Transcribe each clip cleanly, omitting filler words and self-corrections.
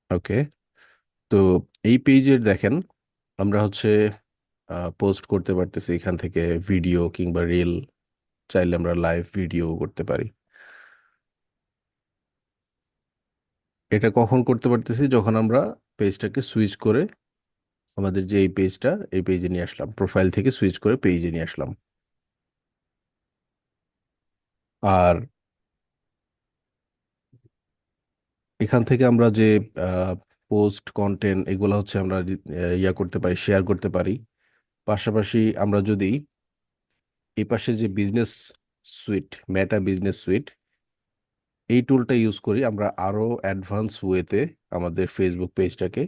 ওকে। তো এই পেজের দেখেন আমরা হচ্ছে পোস্ট করতে পারতেছি এখান থেকে ভিডিও কিংবা রিল, চাইলে আমরা লাইভ ভিডিও করতে পারি। এটা কখন করতে পারতেছি? যখন আমরা পেজটাকে সুইচ করে আমাদের যে এই পেজটা, এই পেজে নিয়ে আসলাম, প্রোফাইল থেকে সুইচ করে পেজে নিয়ে আসলাম। আর এখান থেকে আমরা যে পোস্ট কন্টেন্ট এগুলো হচ্ছে আমরা ইয়া করতে পারি, শেয়ার করতে পারি। পাশাপাশি আমরা যদি এই পাশে যে বিজনেস সুইট, মেটা বিজনেস সুইট, এই টুলটা ইউজ করি, আমরা আরো অ্যাডভান্স ওয়েতে আমাদের ফেসবুক পেজটাকে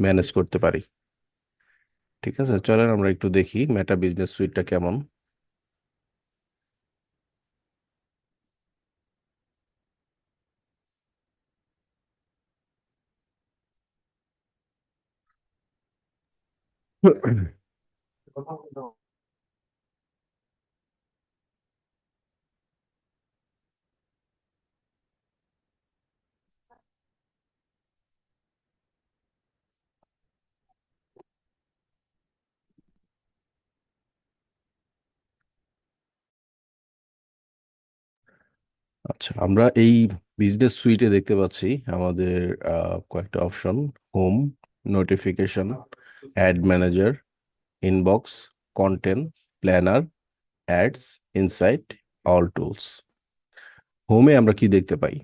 ম্যানেজ করতে পারি। ঠিক আছে, চলেন আমরা একটু দেখি মেটা বিজনেস সুইটটা কেমন। আচ্ছা, আমরা এই বিজনেস সুইটে দেখতে পাচ্ছি আমাদের কয়েকটা option: home, notification, ad manager, inbox, content, planner, ads, insight, all tools. হোমে আমরা কি দেখতে পাই?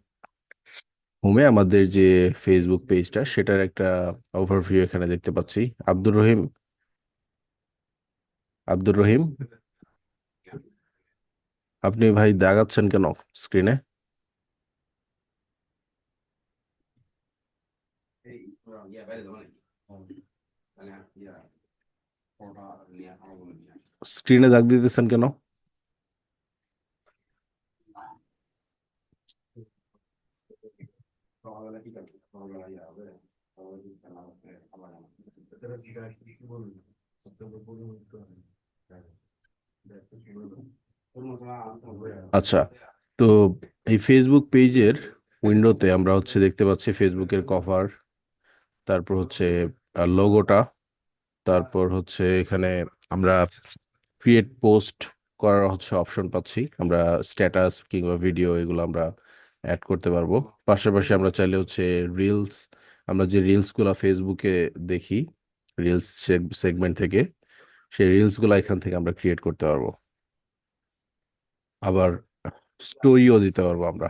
হোমে আমাদের যে ফেসবুক পেজটা সেটার একটা ওভারভিউ এখানে দেখতে পাচ্ছি। আব্দুর রহিম, আব্দুর রহিম, আপনি ভাই দাগাচ্ছেন কেন স্ক্রিনে? স্ক্রিনে দাগ দিতেছেন কেন? আচ্ছা, তো এই ফেসবুক পেজের উইন্ডোতে আমরা হচ্ছে দেখতে পাচ্ছি ফেসবুকের কভার, তারপর হচ্ছে লোগোটা, তারপর হচ্ছে এখানে আমরা ক্রিয়েট পোস্ট করার হচ্ছে অপশন পাচ্ছি। আমরা স্ট্যাটাস কিংবা ভিডিও এগুলো আমরা অ্যাড করতে পারবো। পাশাপাশি আমরা চাইলে হচ্ছে রিলস, আমরা যে রিলসগুলো ফেসবুকে দেখি রিলস সেগমেন্ট থেকে, সেই রিলসগুলো এখান থেকে আমরা ক্রিয়েট করতে পারবো। আবার স্টোরিও দিতে পারবো আমরা।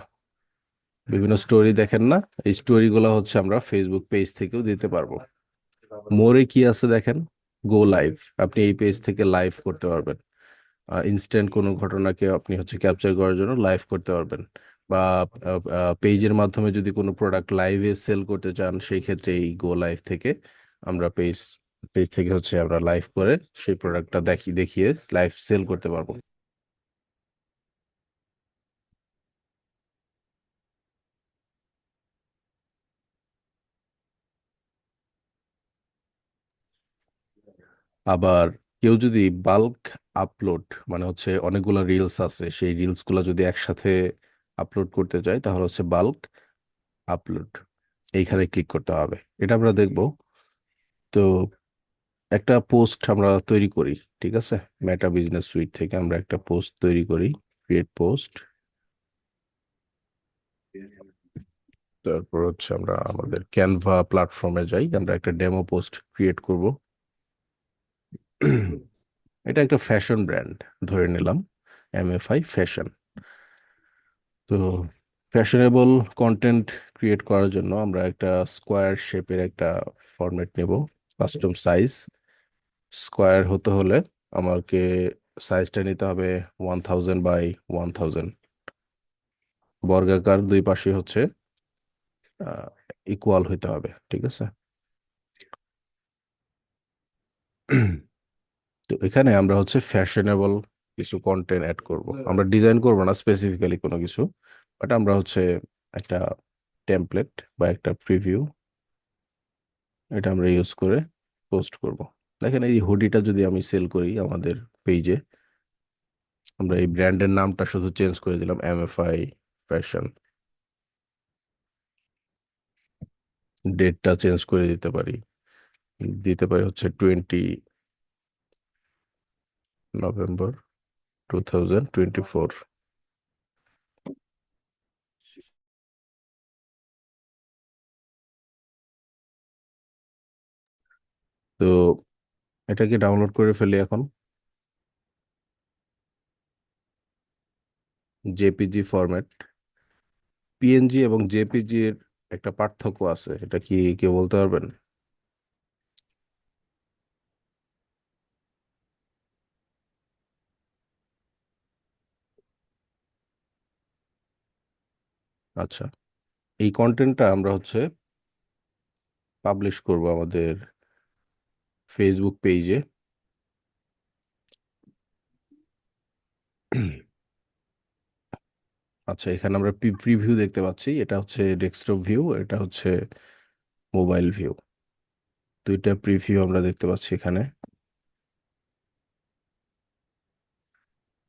বিভিন্ন স্টোরি দেখেন না, এই স্টোরিগুলো হচ্ছে আমরা ফেসবুক পেজ থেকেও দিতে পারবো। মোরে কি আছে দেখেন, গো লাইভ, আপনি এই পেজ থেকে লাইভ করতে পারবেন। ইনস্ট্যান্ট কোনো ঘটনাকে আপনি হচ্ছে ক্যাপচার করার জন্য লাইভ করতে পারবেন। বা পেজের মাধ্যমে যদি কোনো প্রোডাক্ট লাইভে সেল করতে চান, সেই ক্ষেত্রে এই গো লাইভ থেকে আমরা পেজ পেজ থেকে হচ্ছে আমরা লাইভ করে সেই প্রোডাক্টটা দেখিয়ে লাইভ সেল করতে পারবো। আবার কেউ যদি বাল্ক আপলোড, মানে হচ্ছে অনেকগুলো রিলস আছে, সেই রিলস গুলা যদি একসাথে আপলোড করতে চাই, তাহলে হচ্ছে বাল্ক আপলোড, এইখানে ক্লিক করতে হবে। এটা আমরা দেখব। তো একটা পোস্ট আমরা তৈরি করি, ঠিক আছে? মেটা বিজনেস সুইট থেকে আমরা একটা পোস্ট তৈরি করি, ক্রিয়েট পোস্ট। তারপর হচ্ছে আমরা আমাদের ক্যানভা প্ল্যাটফর্মে যাই, আমরা একটা ডেমো পোস্ট ক্রিয়েট করব। এটা একটা ফ্যাশন ব্র্যান্ড ধরে নিলাম, এমএফআই ফ্যাশন। তো ফ্যাশনেবল কন্টেন্ট ক্রিয়েট করার জন্য আমরা একটা স্কোয়ার শেপের একটা ফরম্যাট নেব, কাস্টম সাইজ। স্কোয়ার হতে হলে আমাকে সাইজটা নিতে হবে 1000 বাই 1000, বর্গাকার, দুই পাশে হচ্ছে ইকুয়াল হইতে হবে, ঠিক আছে? তো এখানে আমরা হচ্ছে ফ্যাশনেবল কিছু কন্টেন্ট অ্যাড করব, আমরা ডিজাইন করব না স্পেসিফিক্যালি কোনো কিছু, বাট আমরা হচ্ছে একটা টেমপ্লেট বা একটা প্রিভিউ, এটা আমরা ইউজ করে পোস্ট করব। দেখেন এই হুডিটা যদি আমি সেল করি আমাদের পেজে, আমরা এই ব্র্যান্ডের নামটা শুধু চেঞ্জ করে দিলাম, এমএফআই ফ্যাশন। ডেটটা চেঞ্জ করে দিতে পারি, দিতে পারি হচ্ছে 20 নভেম্বর 2024। তো এটাকে ডাউনলোড করে ফেলি এখন। জেপিজি ফরম্যাট, পিএনজি এবং জেপিজি এর একটা পার্থক্য আছে, এটা কি কেউ বলতে পারবেন? আচ্ছা, এই কন্টেন্টটা আমরা হচ্ছে পাবলিশ করব আমাদের ফেসবুক পেজে। আচ্ছা, এখানে আমরা প্রিভিউ দেখতে পাচ্ছি, এটা হচ্ছে ডেস্কটপ ভিউ, এটা হচ্ছে মোবাইল ভিউ, দুইটা প্রিভিউ আমরা দেখতে পাচ্ছি এখানে।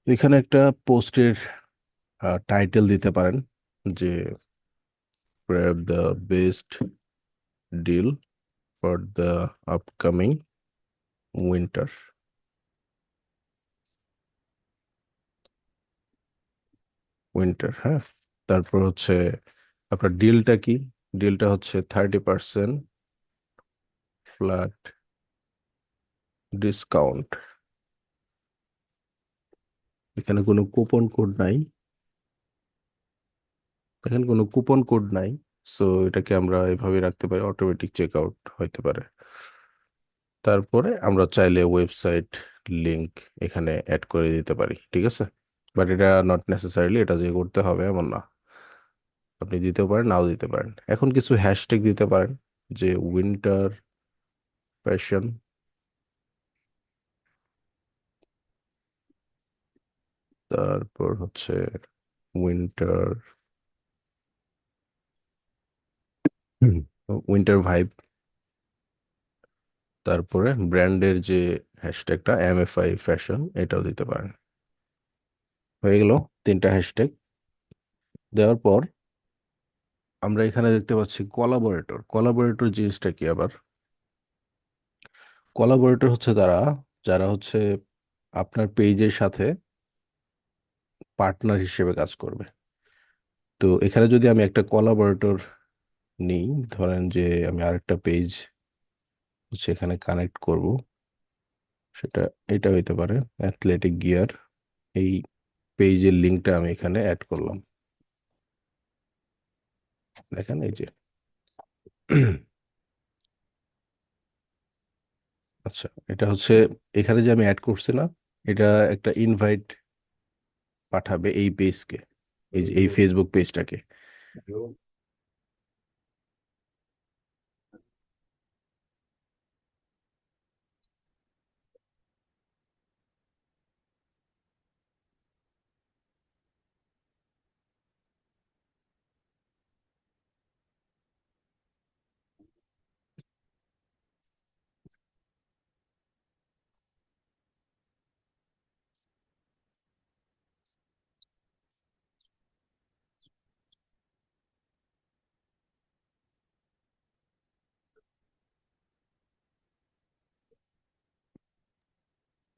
তো এখানে একটা পোস্টের টাইটেল দিতে পারেন যে grab the best deal for the upcoming winter। Winter, হ্যাঁ। তারপর হচ্ছে আপনার ডিলটা কি? ডিলটা হচ্ছে 30% ফ্ল্যাট ডিসকাউন্ট। এখানে কোনো কুপন কোড নাই, এখানে কোনো কুপন কোড নাই। সো এটাকে আমরা এভাবে রাখতে পারি, অটোমেটিক চেক আউট হইতে পারে। তারপরে আমরা চাইলে ওয়েবসাইট লিংক এখানে অ্যাড করে দিতে পারি, ঠিক আছে। বাট এটা নট নেসেসারিলি এটা যে করতে হবে এমন না, আপনি দিতেও পারেন নাও দিতে পারেন। এখন কিছু হ্যাশট্যাগ দিতে পারেন, যে উইন্টার ফ্যাশন, তারপর হচ্ছে উইন্টার, উইন্টার ভাইব, তারপরে ব্র্যান্ডের যে হ্যাশট্যাগটা এমএফআই ফ্যাশন এটাও দিতে পারেন। হয়ে গেল তিনটা হ্যাশট্যাগ দেওয়ার পর আমরা এখানে দেখতে পাচ্ছি কোলাবোরেটর। কোলাবোরেটর জিনিসটা কি আবার? কোলাবোরেটর হচ্ছে তারা যারা হচ্ছে আপনার পেজের সাথে পার্টনার হিসেবে কাজ করবে। তো এখানে যদি আমি একটা কোলাবোরেটর নিই, ধরেন যে আমি আরেকটা পেজ হচ্ছে এখানে কানেক্ট করব, সেটা এটা হইতে পারে অ্যাথলেটিক গিয়ার। এই পেজের লিঙ্কটা আমি এখানে অ্যাড করলাম, দেখেন এই যে। আচ্ছা, এটা হচ্ছে এখানে যে আমি অ্যাড করছি না, এটা একটা ইনভাইট পাঠাবে এই পেজকে, এই যে এই ফেসবুক পেজটাকে।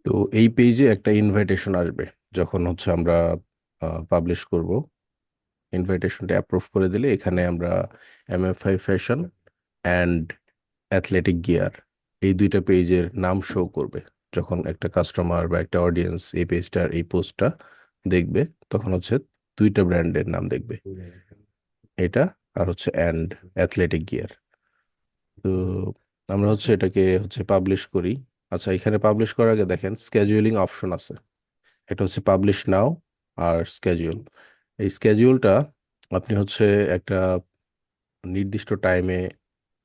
তো এই পেজে একটা ইনভাইটেশন আসবে যখন হচ্ছে আমরা পাবলিশ করব। ইনভাইটেশনটা অ্যাপ্রুভ করে দিলে এখানে আমরা MFI fashion and athletic gear এই দুইটা পেজের নাম শো করবে। যখন একটা কাস্টমার বা একটা অডিয়েন্স এই পেজটার এই পোস্টটা দেখবে, তখন হচ্ছে দুইটা ব্র্যান্ডের নাম দেখবে, এটা আর হচ্ছে অ্যান্ড অ্যাথলেটিক গিয়ার। তো আমরা হচ্ছে এটাকে হচ্ছে পাবলিশ করি। আচ্ছা, এখানে পাবলিশ করার আগে দেখেন স্কেজুয়ালিং অপশন আছে, এটা হচ্ছে পাবলিশ নাও আর স্কেজুয়াল। এই স্কেজুয়ালটা আপনি হচ্ছে একটা নির্দিষ্ট টাইমে,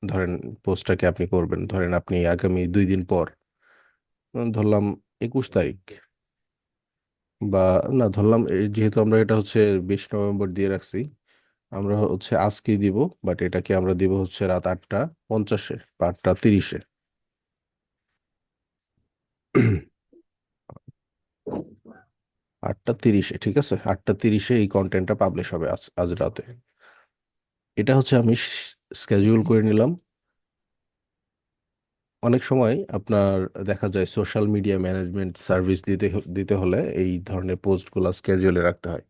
ধরেন পোস্টটাকে আপনি করবেন, ধরেন আপনি আগামী 2 দিন পর, ধরলাম 21 তারিখ, বা না ধরলাম যেহেতু আমরা এটা হচ্ছে 20 নভেম্বর দিয়ে রাখছি, আমরা হচ্ছে আজকেই দিব, বাট এটাকে আমরা দিব হচ্ছে রাত 8টা 50-এ বা 8টা 30-এ। 8টা 30-এ, ঠিক আছে, 8টা 30-এ এই কন্টেন্টটা পাবলিশ হবে আজ আজ রাতে। এটা হচ্ছে আমি স্কেডিউল করে নিলাম। অনেক সময় আপনার দেখা যায় সোশ্যাল মিডিয়া ম্যানেজমেন্ট সার্ভিস দিতে হলে এই ধরনের পোস্টগুলো স্কেডিউলে রাখতে হয়।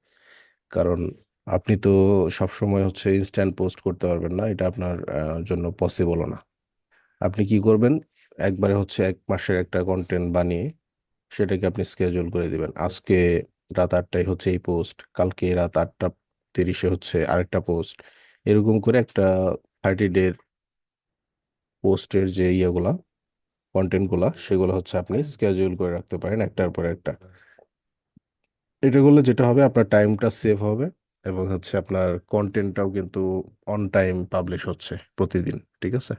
কারণ আপনি তো সব সময় হচ্ছে ইনস্ট্যান্ট পোস্ট করতে পারবেন না, এটা আপনার জন্য পসিবলও না। আপনি কি করবেন, একবারে হচ্ছে 1 মাসের একটা কন্টেন্ট বানিয়ে সেটাকে আপনি স্কেডিউল করে দিবেন। আজকে রাত 8টায় হচ্ছে এই পোস্ট, কালকে রাত 8টা 30-এ হচ্ছে আরেকটা পোস্ট। এরকম করে একটা 30 ডের পোস্টের যে ইয়েগুলা, কন্টেন্ট গুলা, সেগুলো হচ্ছে আপনি স্কেডিউল করে রাখতে পারেন একটার পর একটা। এটা করলে যেটা হবে, আপনার টাইমটা সেভ হবে এবং হচ্ছে আপনার কন্টেন্টটাও কিন্তু অন টাইম পাবলিশ হচ্ছে প্রতিদিন। ঠিক আছে?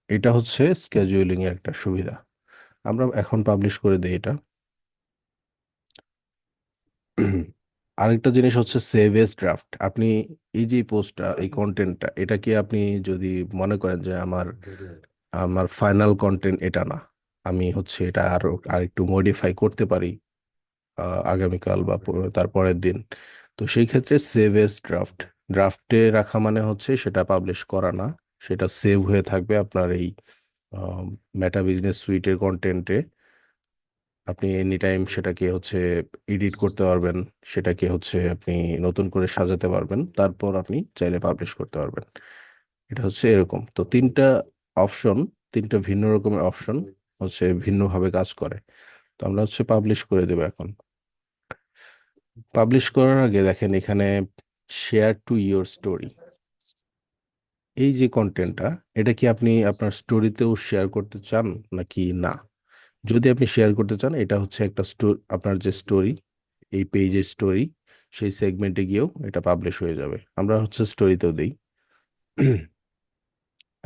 এটা হচ্ছে স্কেডিউলিং এর একটা সুবিধা। আমরা এখন পাবলিশ করে দিই এটা। আরেকটা জিনিস হচ্ছে সেভ এজ ড্রাফট। আপনি এই যে পোস্টটা, এই কন্টেন্টটা, এটাকে আপনি যদি মনে করেন যে আমার আমার ফাইনাল কন্টেন্ট এটা না, আমি হচ্ছে এটা আরো আরেকটু মডিফাই করতে পারি আগামীকাল বা তার পরের দিন, তো সেই ক্ষেত্রে সেভ এজ ড্রাফট, ড্রাফটে রাখা মানে হচ্ছে সেটা পাবলিশ করা না, সেটা সেভ হয়ে থাকবে আপনার এই মেটা বিজনেস সুইটের কন্টেন্টে। আপনি এনি টাইম সেটাকে হচ্ছে এডিট করতে পারবেন, সেটাকে হচ্ছে আপনি নতুন করে সাজাতে পারবেন, তারপর আপনি চাইলে পাবলিশ করতে পারবেন। এটা হচ্ছে এরকম। তো অপশন তিনটা ভিন্ন রকমের অপশন হচ্ছে ভিন্নভাবে কাজ করে। তো আমরা হচ্ছে পাবলিশ করে দেবো এখন। পাবলিশ করার আগে দেখেন এখানে শেয়ার টু ইয়োর স্টোরি, এই যে কন্টেন্টটা, এটা কি আপনি আপনার স্টোরিতেও শেয়ার করতে চান নাকি না? যদি আপনি শেয়ার করতে চান, এটা হচ্ছে একটা আপনার যে স্টোরি, এই পেজের স্টোরি, সেই সেগমেন্টে গিয়েও এটা পাবলিশ হয়ে যাবে। আমরা হচ্ছে স্টোরিতেও দেই।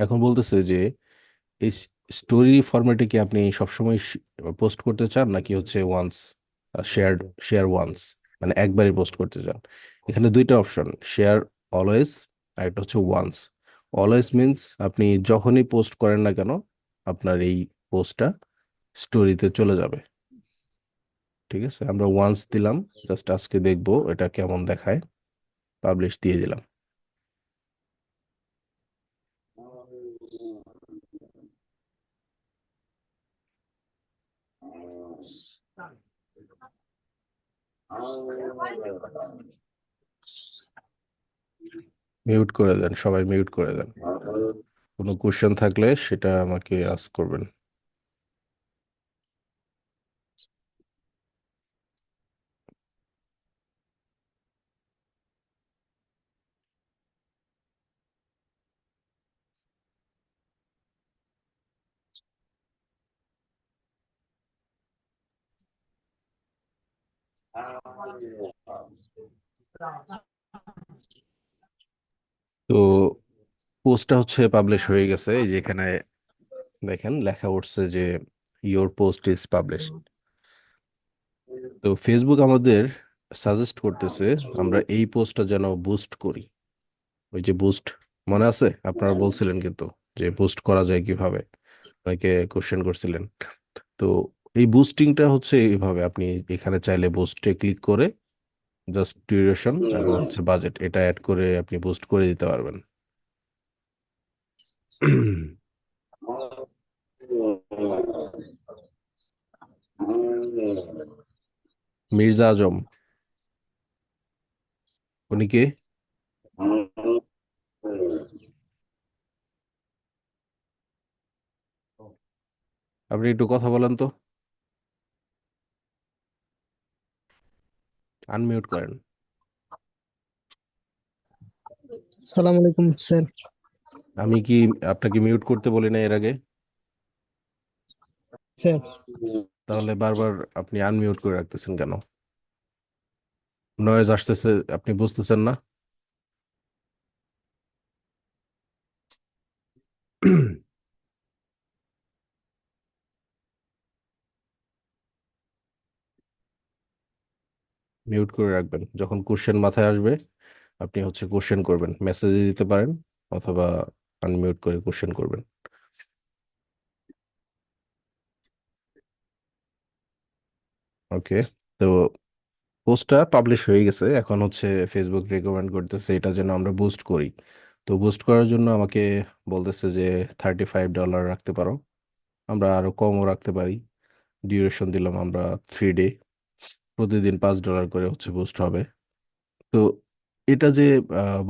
এখন বলতেছে যে এই স্টোরি ফরম্যাটে কি আপনি সবসময় পোস্ট করতে চান নাকি হচ্ছে ওয়ান্স শেয়ার শেয়ার ওয়ান্স, মানে একবারই পোস্ট করতে চান? এখানে দুইটা অপশন, শেয়ার অলওয়েজ আর একটা হচ্ছে ওয়ান্স। অলওয়েজ মিন্স আপনি যখনই পোস্ট করেন না কেন, আপনার এই পোস্টটা স্টোরিতে চলে যাবে। ঠিক আছে, আমরা ওয়ান্স দিলাম, জাস্ট আজকে দেখবো এটা কেমন দেখায়। পাবলিশ দিয়ে দিলাম। মিউট করে দেন, সবাই মিউট করে দেন। কোনো কোশ্চেন থাকলে সেটা আমাকে আস্ক করবেন। তো পোস্টটা হচ্ছে পাবলিশ হয়ে গেছে, এই যে এখানে দেখেন লেখা উঠছে যে ইওর পোস্ট ইজ পাবলিশড। তো ফেসবুক আমাদের সাজেস্ট করতেছে আমরা এই পোস্টটা যেন বুস্ট করি। ওই যে বুস্ট, মনে আছে আপনারা বলছিলেন কিন্তু যে বুস্ট করা যায় কিভাবে, অনেকে কোশ্চেন করছিলেন। তো এই বুস্টিংটা হচ্ছে এইভাবে, আপনি এখানে চাইলে বুস্টে ক্লিক করে জাস্ট ডিউরেশন এবং হচ্ছে বাজেট এটা অ্যাড করে আপনি বুস্ট করে দিতে পারবেন। মির্জা আজম, উনি কে? আপনি একটু কথা বলেন তো, আনমিউট করেন। সালাম আলাইকুম স্যার। আমি কি আপনাকে মিউট করতে বলি না এর আগে? স্যার, তাহলে বারবার আপনি আনমিউট করে রাখতেছেন কেন? নয়েজ আসতেছে, আপনি বুঝতেছেন না? মিউট করে রাখবেন, যখন কোশ্চেন মাথায় আসবে আপনি হচ্ছে কোশ্চেন করবেন, মেসেজে দিতে পারেন অথবা আনমিউট করে কোশ্চেন করবেন। ওকে। তো পোস্টটা পাবলিশ হয়ে গেছে, এখন হচ্ছে ফেসবুক রেকমেন্ড করতেছে এটা যেন আমরা বুস্ট করি। তো বুস্ট করার জন্য আমাকে বলতেছে যে $35 রাখতে পারো, আমরা আরো কমও রাখতে পারি। ডিউরেশন দিলাম আমরা 3 ডে, প্রতিদিন $5 করে হচ্ছে বুস্ট হবে। তো এটা যে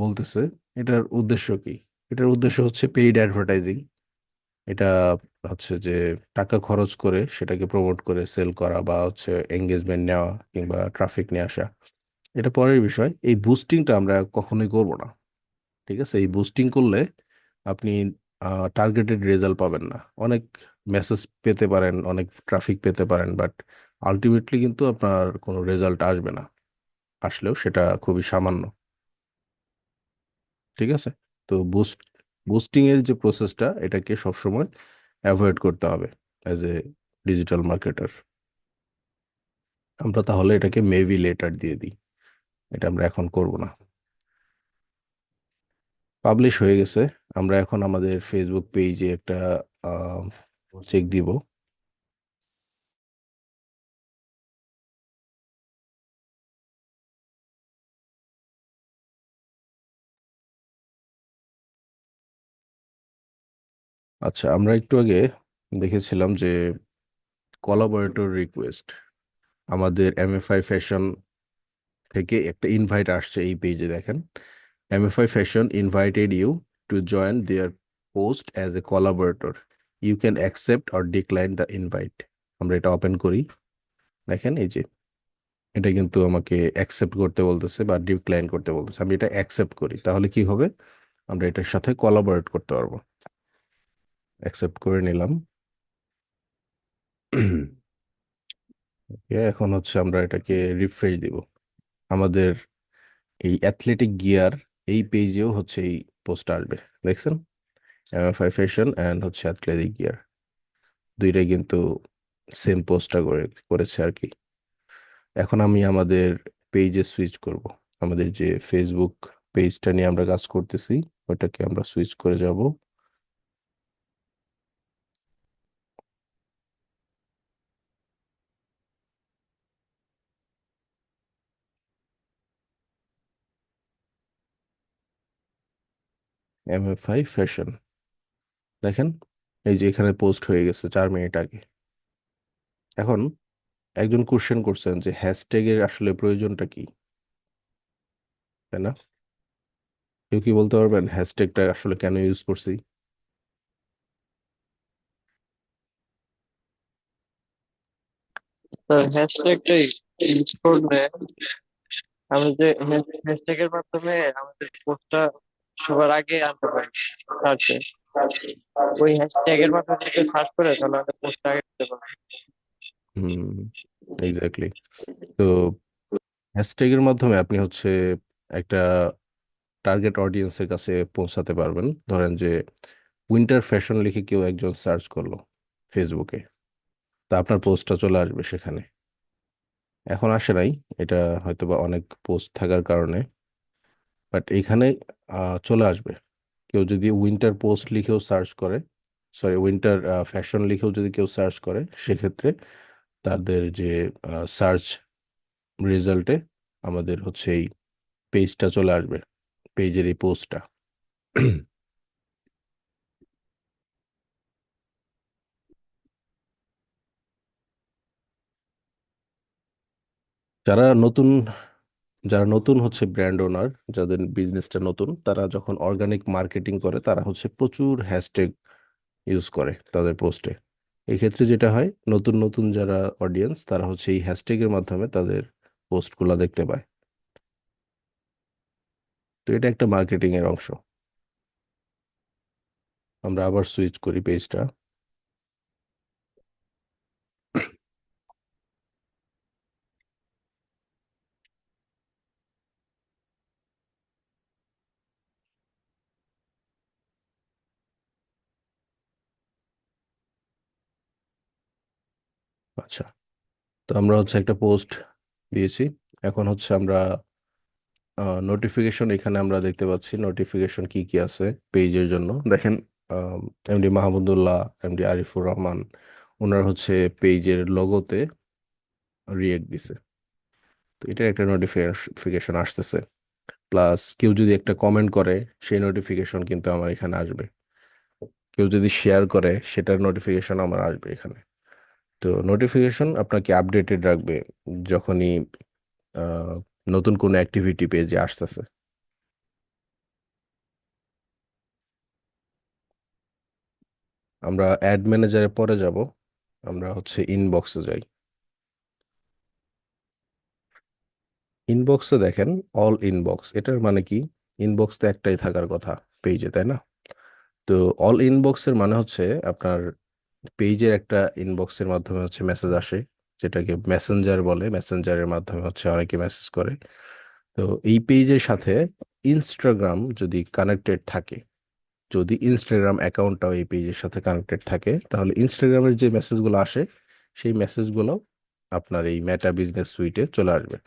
বলতেছে, এটার উদ্দেশ্য কি? এটার উদ্দেশ্য হচ্ছে পেইড অ্যাডভার্টাইজিং। এটা হচ্ছে যে টাকা খরচ করে সেটাকে প্রমোট করে সেল করা বা হচ্ছে এঙ্গেজমেন্ট নেওয়া কিংবা ট্রাফিক নিয়ে আসা, এটা পরের বিষয়। এই বুস্টিংটা আমরা কখনোই করব না। ঠিক আছে, এই বুস্টিং করলে আপনি টার্গেটেড রেজাল্ট পাবেন না। অনেক মেসেজ পেতে পারেন, অনেক ট্রাফিক পেতে পারেন, বাট আলটিমেটলি কিন্তু আপনার কোনো রেজাল্ট আসবে না, আসলেও সেটা খুবই সামান্য। ঠিক আছে, তো বুস্টিং এর যে প্রসেসটা, এটাকে সবসময় অ্যাভয়েড করতে হবে অ্যাজ এ ডিজিটাল মার্কেটার। আমরা তাহলে এটাকে মেবি লেটার দিয়ে দিই, এটা আমরা এখন করব না। পাবলিশ হয়ে গেছে। আমরা এখন আমাদের ফেসবুক পেজে একটা চেক দিব। আচ্ছা, আমরা একটু আগে দেখেছিলাম যে কোলাবোরেটর রিকোয়েস্ট, আমাদের এমএফআই ফ্যাশন থেকে একটা ইনভাইট আসছে এই পেজে দেখেন। MFI fashion invited you to join their post as a collaborator, you can accept or decline the invite. আমরা এটা ওপেন করি, দেখেন এই যে এটা কিন্তু আমাকে অ্যাকসেপ্ট করতে বলতেছে বা ডিক্লাইন করতে বলতেছে। আমি এটা অ্যাকসেপ্ট করি, তাহলে কি হবে? আমরা এটার সাথে কোলাবোরেট করতে পারবো। অ্যাকসেপ্ট করে নিলাম। এখন হচ্ছে আমরা এটাকে রিফ্রেশ দিব। আমাদের এই অ্যাথলেটিক গিয়ার এই পেজেও হচ্ছে এই পোস্ট আসবে, দেখছেন? এমএফআই ফ্যাশন অ্যান্ড হচ্ছে অ্যাথলেটিক গিয়ার, দুইটাই কিন্তু সেম পোস্টটা করেছে আর কি। এখন আমি আমাদের পেজে সুইচ করব। আমাদের যে ফেসবুক পেজটা নিয়ে আমরা কাজ করতেছি, ওটাকে আমরা সুইচ করে যাব। এমএফআই ফ্যাশন, দেখেন এই যে এখানে পোস্ট হয়ে গেছে 4 মিনিট আগে। এখন একজন কোশ্চেন করছেন যে হ্যাশট্যাগের আসলে প্রয়োজনটা কি, তাই না? কেউ কি বলতে পারবেন হ্যাশট্যাগটা আসলে কেন ইউজ করছি? তো হ্যাশট্যাগটা ইউজ করলে আমি যে হ্যাশট্যাগের মাধ্যমে আমাদের পোস্টটা সবার আগে আনতে পারি সার্চে। ওই হ্যাশট্যাগের মাধ্যমে যদি সার্চ করে তাহলে আমাদের পোস্টটা আগে দিতে পারবে। হুম, এক্স্যাক্টলি। তো হ্যাশট্যাগের মাধ্যমে আপনি হচ্ছে একটা টার্গেট অডিয়েন্সের কাছে পৌঁছাতে পারবেন। ধরেন যে উইন্টার ফ্যাশন লিখে কেউ একজন সার্চ করলো ফেসবুকে, তা আপনার পোস্টটা চলে আসবে সেখানে। এখন আসে নাই, এটা হয়তো বা অনেক পোস্ট থাকার কারণে, বাট এইখানে চলে আসবে। কেউ যদি উইন্টার পোস্ট লিখেও সার্চ করে, সরি উইন্টার ফ্যাশন লিখেও যদি কেউ সার্চ করে, সেক্ষেত্রে তাদের যে সার্চ রেজাল্টে আমাদের হচ্ছে এই পেজটা চলে আসবে, পেজের এই পোস্টটা। যারা নতুন যারা নতুন হচ্ছে ব্র্যান্ড ওনার, যাদের বিজনেসটা নতুন, তারা যখন অর্গানিক মার্কেটিং করে তারা হচ্ছে প্রচুর হ্যাশট্যাগ ইউজ করে তাদের পোস্টে। এই ক্ষেত্রে যেটা হয়, নতুন নতুন যারা অডিয়েন্স তারা হচ্ছে এই হ্যাশট্যাগের মাধ্যমে তাদের পোস্টগুলো দেখতে পায়। তো এটা একটা মার্কেটিং এর অংশ। আমরা আবার সুইচ করি পেজটা। আচ্ছা, তো আমরা হচ্ছে একটা পোস্ট দিয়েছি। এখন হচ্ছে আমরা নোটিফিকেশন, এখানে আমরা দেখতে পাচ্ছি নোটিফিকেশন কি কি আছে পেজের জন্য। দেখেন, এমডি মাহমুদুল্লাহ, এমডি আরিফুর রহমান, ওনার হচ্ছে পেজের লোগোতে রিয়েক্ট দিছে। তো এটার একটা নোটিফিকেশন আসতেছে, প্লাস কেউ যদি একটা কমেন্ট করে সেই নোটিফিকেশন কিন্তু আমার এখানে আসবে, কেউ যদি শেয়ার করে সেটার নোটিফিকেশন আমার আসবে এখানে। তো নোটিফিকেশন আপনাকে আপডেটেড রাখবে যখনই আহ, নতুন কোনো অ্যাক্টিভিটি পেজে আসতেছে। আমরা অ্যাড ম্যানেজারে পরে যাব, আমরা হচ্ছে ইনবক্সে যাই। ইনবক্সে দেখেন অল ইনবক্স, এটার মানে কি? ইনবক্স তো একটাই থাকার কথা পেজে, তাই না? তো অল ইনবক্সের মানে হচ্ছে আপনার পেজের একটা ইনবক্সের মাধ্যমে হচ্ছে মেসেজ আসে, যেটাকে মেসেঞ্জার বলে, মেসেঞ্জারের মাধ্যমে হচ্ছে অনেকে মেসেজ করে। তো এই পেজের সাথে ইনস্টাগ্রাম যদি কানেক্টেড থাকে, যদি ইনস্টাগ্রাম অ্যাকাউন্টটাও এই পেজের সাথে কানেক্টেড থাকে, তাহলে ইনস্টাগ্রামের যে মেসেজগুলো আসে সেই মেসেজগুলো আপনার এই মেটা বিজনেস সুইটে চলে আসবে।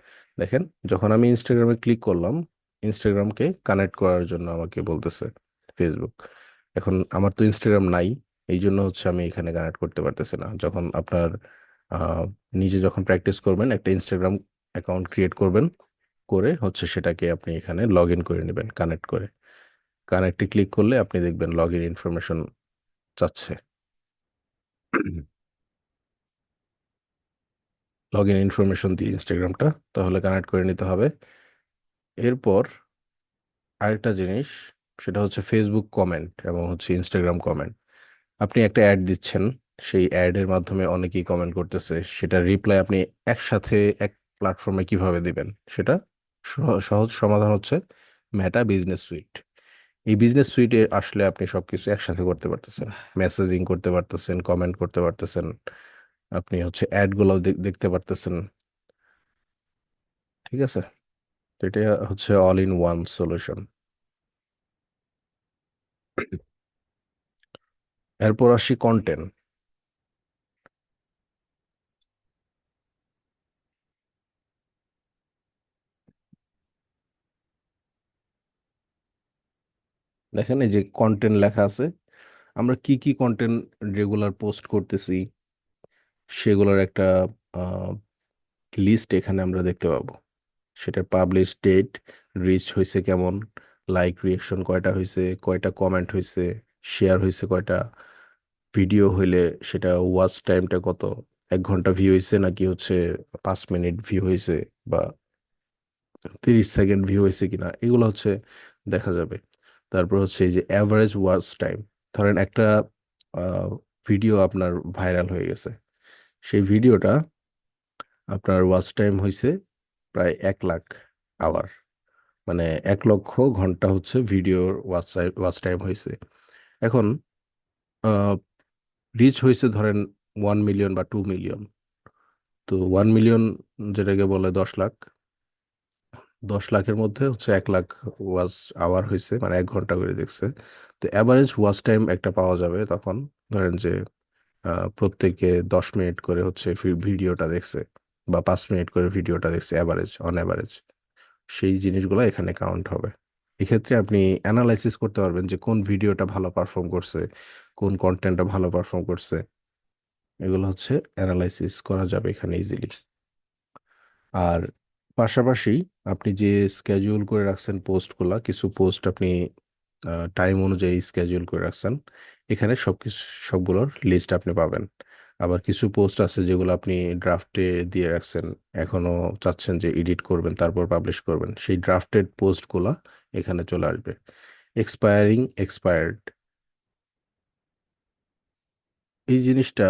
দেখেন, যখন আমি ইনস্টাগ্রামে ক্লিক করলাম, ইনস্টাগ্রামকে কানেক্ট করার জন্য আমাকে বলতেছে ফেসবুক। এখন আমার তো ইনস্টাগ্রাম নাই, এই জন্য হচ্ছে আমি এখানে কানেক্ট করতে পারতেছি না। যখন আপনার আহ, নিজে যখন প্র্যাকটিস করবেন, একটা ইনস্টাগ্রাম অ্যাকাউন্ট ক্রিয়েট করবেন, করে হচ্ছে সেটাকে আপনি এখানে লগ ইন করে নেবেন কানেক্ট করে। কানেক্টে ক্লিক করলে আপনি দেখবেন লগ ইন ইনফরমেশন চাচ্ছে। লগ ইন ইনফরমেশন দিয়ে ইনস্টাগ্রামটা তাহলে কানেক্ট করে নিতে হবে। এরপর আরেকটা জিনিস, সেটা হচ্ছে ফেসবুক কমেন্ট এবং হচ্ছে ইনস্টাগ্রাম কমেন্ট। আপনি একটা অ্যাড দিচ্ছেন, সেই অ্যাডের মাধ্যমে অনেকেই কমেন্ট করতেছে, সেটা রিপ্লাই আপনি একসাথে এক প্ল্যাটফর্মে কিভাবে দিবেন, সেটা সহজ সমাধান হচ্ছে মেটা বিজনেস সুইট। এই বিজনেস সুইটে আসলে আপনি সবকিছু একসাথে করতে পারতেছেন, মেসেজিং করতে পারতেছেন, কমেন্ট করতে পারতেছেন, আপনি হচ্ছে অ্যাড গুলো দেখতে পারতেছেন। ঠিক আছে, তো এটা হচ্ছে অল ইন ওয়ান সলিউশন। এরপর আসি কন্টেন্ট। দেখেন এই যে কন্টেন্ট লেখা আছে, আমরা কি কি কন্টেন্ট রেগুলার পোস্ট করতেছি সেগুলোর একটা লিস্ট এখানে আমরা দেখতে পাবো। সেটা পাবলিশ ডেট, রিচ হয়েছে কেমন, লাইক রিয়েকশন কয়টা হয়েছে, কয়টা কমেন্ট হয়েছে, শেয়ার হয়েছে কয়টা, ভিডিও হইলে সেটা ওয়াচ টাইমটা কত, 1 ঘন্টা ভিউ হয়েছে নাকি হচ্ছে 5 মিনিট ভিউ হয়েছে, বা 30 সেকেন্ড ভিউ হয়েছে কিনা, এগুলো হচ্ছে দেখা যাবে। তারপর হচ্ছে এই যে অ্যাভারেজ ওয়াচ টাইম, ধরেন একটা ভিডিও আপনার ভাইরাল হয়ে গেছে, সেই ভিডিওটা আপনার ওয়াচ টাইম হয়েছে প্রায় 1 লাখ আওয়ার, মানে 1 লক্ষ ঘন্টা হচ্ছে ভিডিওর ওয়াচ টাইম হয়েছে। এখন রিচ হয়েছে ধরেন 1 মিলিয়ন বা 2 মিলিয়ন। তো 1 মিলিয়ন যেটাকে বলে 10 লাখ, 10 লাখের মধ্যে হচ্ছে 1 লাখ ওয়াচ আওয়ার হয়েছে, মানে 1 ঘন্টা করে দেখছে। তো অ্যাভারেজ ওয়াচ টাইম একটা পাওয়া যাবে তখন। ধরেন যে প্রত্যেকে 10 মিনিট করে হচ্ছে ভিডিওটা দেখছে, বা 5 মিনিট করে ভিডিওটা দেখছে, অ্যাভারেজ অন অ্যাভারেজ সেই জিনিসগুলো এখানে কাউন্ট হবে। এক্ষেত্রে আপনি অ্যানালাইসিস করতে পারবেন যে কোন ভিডিওটা ভালো পারফর্ম করছে, কোন কন্টেন্টটা ভালো পারফর্ম করছে, এগুলো হচ্ছে অ্যানালাইসিস করা যাবে এখানে ইজিলি। আর পাশাপাশি আপনি যে স্কেডিউল করে রাখছেন পোস্টগুলা, কিছু পোস্ট আপনি টাইম অনুযায়ী স্কেডিউল করে রাখছেন, এখানে সবকিছু সবগুলোর লিস্ট আপনি পাবেন। আবার কিছু পোস্ট আছে যেগুলো আপনি ড্রাফটে দিয়ে রাখছেন, এখনো চাচ্ছেন যে এডিট করবেন তারপর পাবলিশ করবেন, সেই ড্রাফটেড পোস্টগুলা এখানে চলে আসবে। এক্সপায়ারিং, এক্সপায়ার্ড, এই জিনিসটা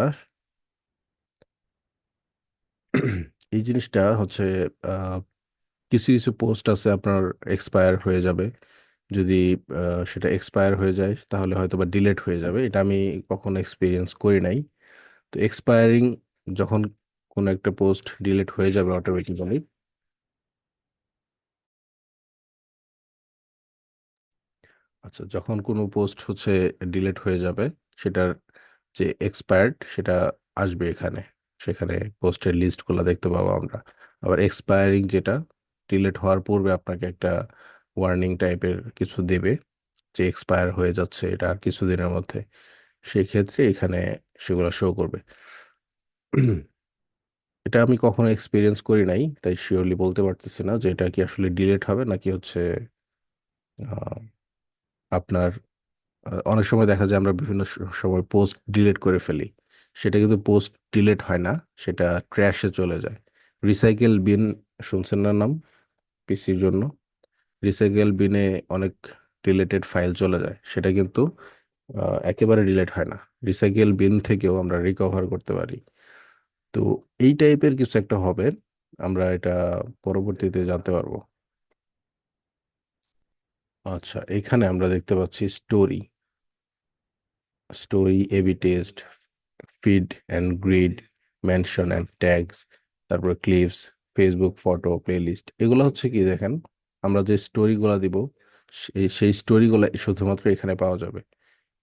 এই জিনিসটা হচ্ছে কিছু কিছু পোস্ট আছে আপনার এক্সপায়ার হয়ে যাবে। যদি সেটা এক্সপায়ার হয়ে যায় তাহলে হয়তো বা ডিলেট হয়ে যাবে, এটা আমি কখনো এক্সপিরিয়েন্স করি নাই। তো এক্সপায়ারিং, যখন কোনো একটা পোস্ট ডিলিট হয়ে যাবে অটোমেটিক্যালি, আচ্ছা যখন কোনো পোস্ট হচ্ছে ডিলিট হয়ে যাবে, সেটার যে এক্সপায়ার্ড সেটা আসবে এখানে, সেখানে পোস্টের লিস্টগুলো দেখতে পাবো আমরা। আবার এক্সপায়ারিং যেটা, ডিলিট হওয়ার পূর্বে আপনাকে একটা ওয়ার্নিং টাইপের কিছু দেবে যে এক্সপায়ার হয়ে যাচ্ছে এটা আর কিছুদিনের মধ্যে, সেই ক্ষেত্রে এখানে সেগুলো শো করবে। এটা আমি কখনো এক্সপিরিয়েন্স করি নাই, তাই শিওরলি বলতে পারতেছি না যে এটা কি আসলে ডিলিট হবে নাকি হচ্ছে আহ, আপনার অনেক সময় দেখা যায় আমরা বিভিন্ন সময় পোস্ট ডিলিট করে ফেলি, সেটা কিন্তু পোস্ট ডিলিট হয় না, সেটা ট্র্যাশে চলে যায়। রিসাইকেল বিন শুনছেন না নাম পিসির জন্য? রিসাইকেল বিনে অনেক ডিলেটেড ফাইল চলে যায়, সেটা কিন্তু একেবারে ডিলিট হয় না। রিসাইকেল বিন থেকেও আমরা রিকভার করতে পারি। তো এই টাইপের কিছু একটা হবে, আমরা এটা পরবর্তীতে জানতে পারবো। আচ্ছা, এখানে আমরা দেখতে পাচ্ছি story, AB test, feed and grid, mention and tags, তারপর ক্লিপস, ফেসবুক ফটো, প্লেলিস্ট। এগুলো হচ্ছে কি দেখেন, আমরা যে স্টোরিগুলো দিব সেই স্টোরিগুলো শুধুমাত্র এখানে পাওয়া যাবে।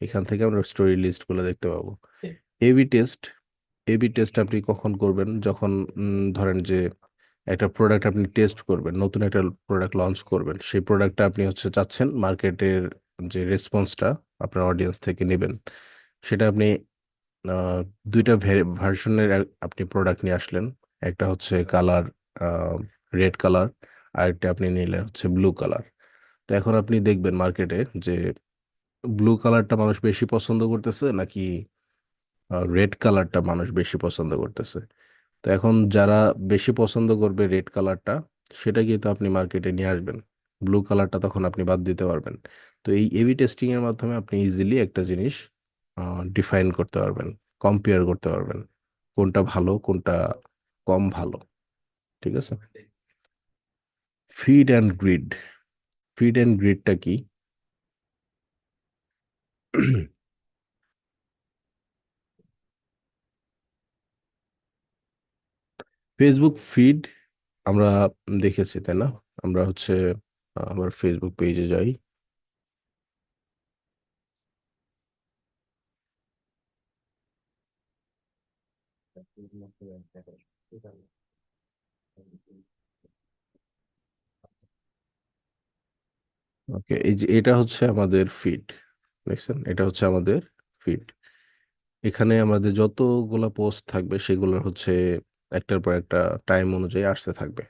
এখান থেকে আমরা স্টোরি লিস্টগুলো দেখতে পাবো। এবি টেস্ট, আপনি কখন করবেন? যখন ধরেন যে একটা প্রোডাক্ট আপনি টেস্ট করবেন, নতুন একটা প্রোডাক্ট লঞ্চ করবেন, সেই প্রোডাক্টটা আপনি হচ্ছে চাচ্ছেন মার্কেটের যে রেসপন্সটা আপনার অডিয়েন্স থেকে নেবেন, সেটা আপনি আহ, দুইটা ভার্সনের আপনি প্রোডাক্ট নিয়ে আসলেন। একটা হচ্ছে কালার রেড কালার, আর একটা আপনি নিলেন হচ্ছে ব্লু কালার। তো এখন আপনি দেখবেন মার্কেটে যে ব্লু কালারটা মানুষ বেশি পছন্দ করতেছে নাকি রেড কালারটা মানুষ বেশি পছন্দ করতেছে। তো এখন যারা বেশি পছন্দ করবে রেড কালারটা, সেটা কিন্তু আপনি মার্কেটে নিয়ে আসবেন, ব্লু কালারটা তখন আপনি বাদ দিতে পারবেন। তো এই এবি টেস্টিং এর মাধ্যমে আপনি ইজিলি একটা জিনিস ডিফাইন করতে পারবেন, কম্পেয়ার করতে পারবেন কোনটা ভালো কোনটা কম ভালো। ঠিক আছে। ফিড অ্যান্ড গ্রিড, গ্রিডটা কি? ফেসবুক ফিড আমরা দেখেছি, তাই না? আমরা হচ্ছে আমার ফেসবুক পেজে যাই। ওকে, এই যে এটা হচ্ছে আমাদের ফিড, দেখছেন? এটা হচ্ছে আমাদের ফিড। এখানে আমাদের যতগুলা পোস্ট থাকবে সেগুলো হচ্ছে একটার পর একটা টাইম অনুযায়ী আসতে থাকবে।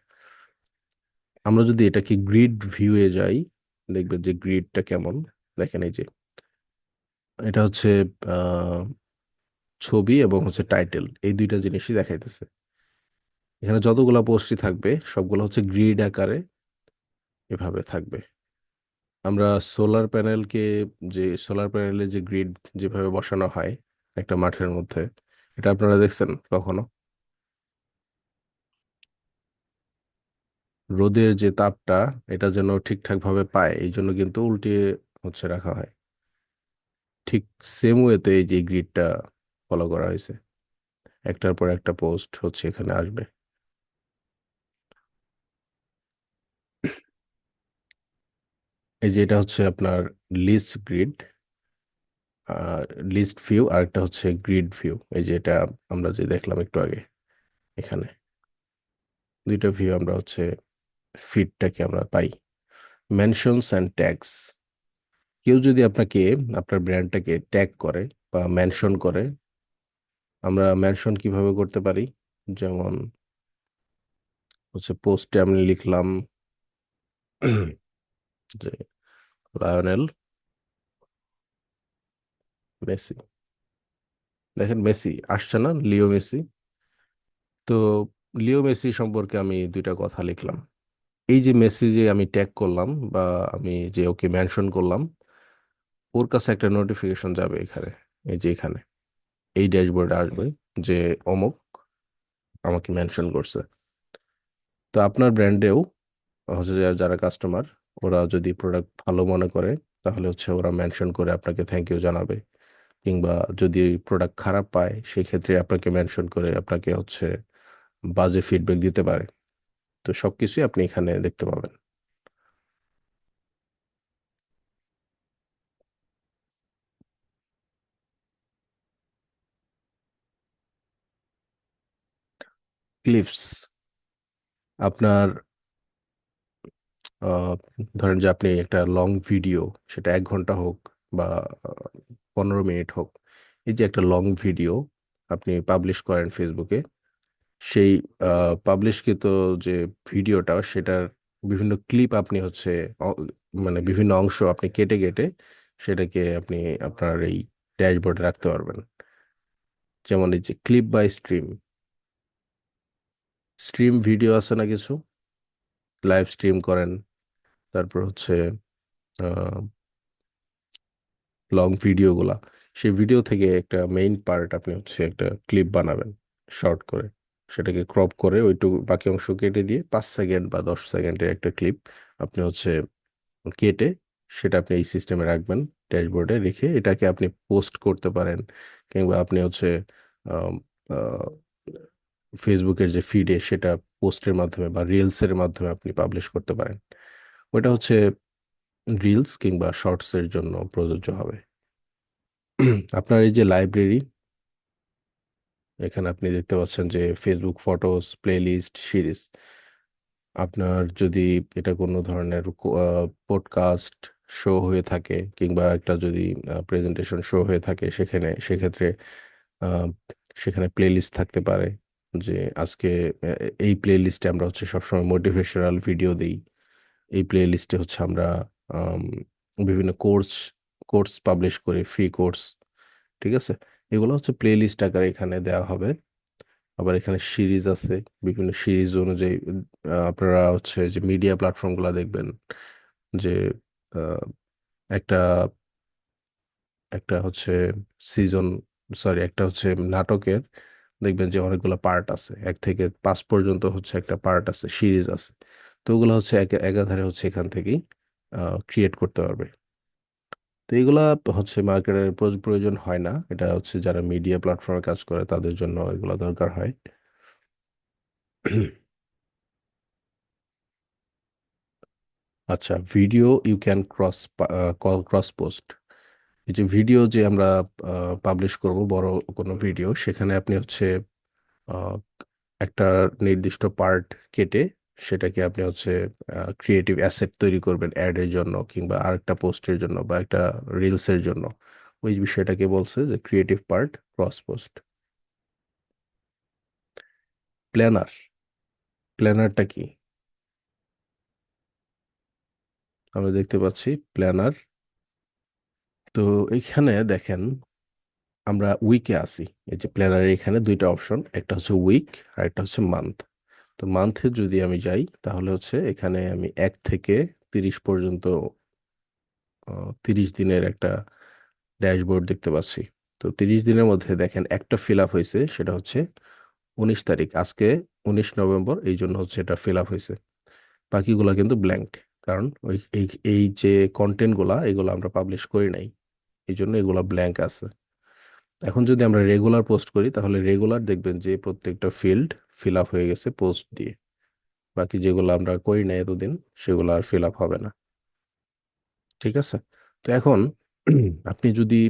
আমরা যদি এটাকে গ্রিড ভিউয়ে যাই, দেখবেন যে গ্রিডটা কেমন। দেখেন এই যে এটা হচ্ছে আহ ছবি এবং হচ্ছে টাইটেল, এই দুইটা জিনিসই দেখাইতেছে। এখানে যতগুলা পোস্টই থাকবে সবগুলো হচ্ছে গ্রিড আকারে এভাবে থাকবে। আমরা সোলার প্যানেলকে, যে সোলার প্যানেলে যে গ্রিড যেভাবে বসানো হয় একটা মাঠের মধ্যে, এটা আপনারা দেখছেন কখনো? রোদের যে তাপটা এটা যেন ঠিকঠাক ভাবে পায়, এই জন্য কিন্তু উল্টিয়ে হচ্ছে রাখা হয়। ঠিক সেম ওয়েতে এই যে গ্রিডটা ফলো করা হয়েছে, একটার পর একটা পোস্ট হচ্ছে এখানে আসবে। এই যে এটা হচ্ছে আপনার লিস্ট গ্রিড, লিস্ট ভিউ, আর একটা হচ্ছে গ্রিড ভিউ। এই যে এটা আমরা যে দেখলাম একটু আগে, এখানে দুইটা ভিউ আমরা হচ্ছে ফিডটাকে আমরা পাই। মেনশনস অ্যান্ড ট্যাগস, কেউ যদি আপনাকে আপনার ব্র্যান্ডটাকে ট্যাগ করে বা মেনশন করে, আমরা মেনশন কিভাবে করতে পারি? যেমন হচ্ছে পোস্টে আমি লিখলাম যে লায়নেল মেসি, দেখেন মেসি আসছে না, লিও মেসি। তো লিও মেসি সম্পর্কে আমি দুইটা কথা লিখলাম। এই যে মেসি যে আমি ট্যাগ করলাম বা আমি যে ওকে মেনশন করলাম, ওর কাছে একটা নোটিফিকেশন যাবে এখানে, এই যে এখানে এই ড্যাশবোর্ডে আসবে যে অমুক আমাকে মেনশন করছে। তো আপনার ব্র্যান্ডেও হচ্ছে যে যারা কাস্টমার, ওরা যদি প্রোডাক্ট ভালো মনে করে তাহলে হচ্ছে ওরা মেনশন করে আপনাকে থ্যাংক ইউ জানাবে, কিংবা যদি প্রোডাক্ট খারাপ পায় সেক্ষেত্রে আপনাকে মেনশন করে আপনাকে হচ্ছে বাজে ফিডব্যাক দিতে পারে। তো সবকিছুই আপনি এখানে দেখতে পাবেন। ক্লিপস, আপনার আহ, ধরেন যে আপনি একটা লং ভিডিও, সেটা 1 ঘন্টা হোক বা 15 মিনিট হোক, এই যে একটা লং ভিডিও আপনি পাবলিশ করেন ফেসবুকে, সেই পাবলিশকৃত যে ভিডিওটা সেটার বিভিন্ন ক্লিপ আপনি হচ্ছে অ- মানে বিভিন্ন অংশ আপনি কেটে কেটে সেটাকে আপনি আপনার এই ড্যাশবোর্ডে রাখতে পারবেন। যেমন এই যে clip by stream, stream video আছে না কিছু, লাইভ স্ট্রিম করেন, তারপর হচ্ছে লং ভিডিওগুলা, সেই ভিডিও থেকে একটা মেইন পার্ট আপনি হচ্ছে একটা ক্লিপ বানাবেন শর্ট করে, সেটাকে ক্রপ করে ওইটুকু বাকি অংশ কেটে দিয়ে 5 সেকেন্ড বা 10 সেকেন্ডের একটা ক্লিপ আপনি হচ্ছে কেটে সেটা আপনি এই সিস্টেমে রাখবেন, ড্যাশবোর্ডে রেখে এটাকে আপনি পোস্ট করতে পারেন, কিংবা আপনি হচ্ছে আম, আহ, ফেসবুকের যে ফিডে সেটা পোস্টের মাধ্যমে বা রিলসের মাধ্যমে আপনি পাবলিশ করতে পারেন। ওটা হচ্ছে রিলস কিংবা শর্টসের জন্য প্রযোজ্য হবে। আপনার এই যে লাইব্রেরি, এখানে আপনি দেখতে পাচ্ছেন যে ফেসবুক ফটোস, প্লেলিস্ট, সিরিজ। আপনার যদি এটা কোনো ধরনের পডকাস্ট শো হয়ে থাকে কিংবা একটা যদি প্রেজেন্টেশন শো হয়ে থাকে, সেক্ষেত্রে আহ, সেখানে প্লেলিস্ট থাকতে পারে, যে আজকে এই প্লেলিস্টে আমরা হচ্ছে সবসময় মোটিভেশনাল ভিডিও দিই, এই প্লেলিস্টে হচ্ছে আমরা আম, বিভিন্ন কোর্স পাবলিশ করি, ফ্রি কোর্স। ঠিক আছে, এগুলো হচ্ছে প্লেলিস্ট আকারে এখানে দেওয়া হবে। আবার এখানে সিরিজ আছে, বিভিন্ন সিরিজ অনুযায়ী আপনারা হচ্ছে যে মিডিয়া প্ল্যাটফর্মগুলো দেখবেন যে আহ, একটা একটা হচ্ছে সিজন, সরি একটা হচ্ছে নাটকের দেখবেন যে অনেকগুলো পার্ট আছে, 1 থেকে 5 পর্যন্ত হচ্ছে একটা পার্ট আছে, সিরিজ আছে। তো ওগুলো হচ্ছে একাধারে হচ্ছে এখান থেকেই ক্রিয়েট করতে পারবে। তো এগুলা হচ্ছে মার্কেটের প্রয়োজন হয় না, এটা হচ্ছে যারা মিডিয়া প্ল্যাটফর্মে কাজ করে তাদের জন্য এগুলো দরকার হয়। আচ্ছা, video you can cross post. এই যে ভিডিও যে আমরা পাবলিশ করব, বড় কোনো ভিডিও, সেখানে আপনি হচ্ছে আহ, একটা নির্দিষ্ট পার্ট কেটে সেটাকে আপনি হচ্ছে ক্রিয়েটিভ অ্যাসেট তৈরি করবেন অ্যাডের জন্য কিংবা আরেকটা পোস্টের জন্য বা একটা রিলসের জন্য। ওই বিষয়টাকে বলছে যে creative part cross post. Planner, প্ল্যানারটা কি? আমরা দেখতে পাচ্ছি প্ল্যানার। তো এখানে দেখেন আমরা উইকে আছি। এই যে প্ল্যানারে এখানে দুইটা অপশন, একটা হচ্ছে উইক আর একটা হচ্ছে মান্থ। তো মান্থে যদি আমি যাই তাহলে হচ্ছে এখানে আমি 1 থেকে 30 পর্যন্ত 30 দিনের একটা ড্যাশবোর্ড দেখতে পাচ্ছি। তো 30 দিনের মধ্যে দেখেন একটা ফিল আপ হয়েছে, সেটা হচ্ছে 19 তারিখ, আজকে 19 নভেম্বর, এই জন্য হচ্ছে এটা ফিল আপ হয়েছে। বাকিগুলা কিন্তু ব্ল্যাঙ্ক, কারণ এই যে কন্টেন্ট গুলা এগুলো আমরা পাবলিশ করি নাই, এই জন্য এগুলা ব্ল্যাঙ্ক আছে। এখন যদি আমরা রেগুলার পোস্ট করি তাহলে রেগুলার দেখবেন যে প্রত্যেকটা ফিল্ড ফিল আপ হয়ে গেছে পোস্ট দিয়ে। বাকি যেগুলো আমরা করি না এতদিন সেগুলো আর ফিল আপ হবে না। ঠিক আছে, তো এখন আপনি যদি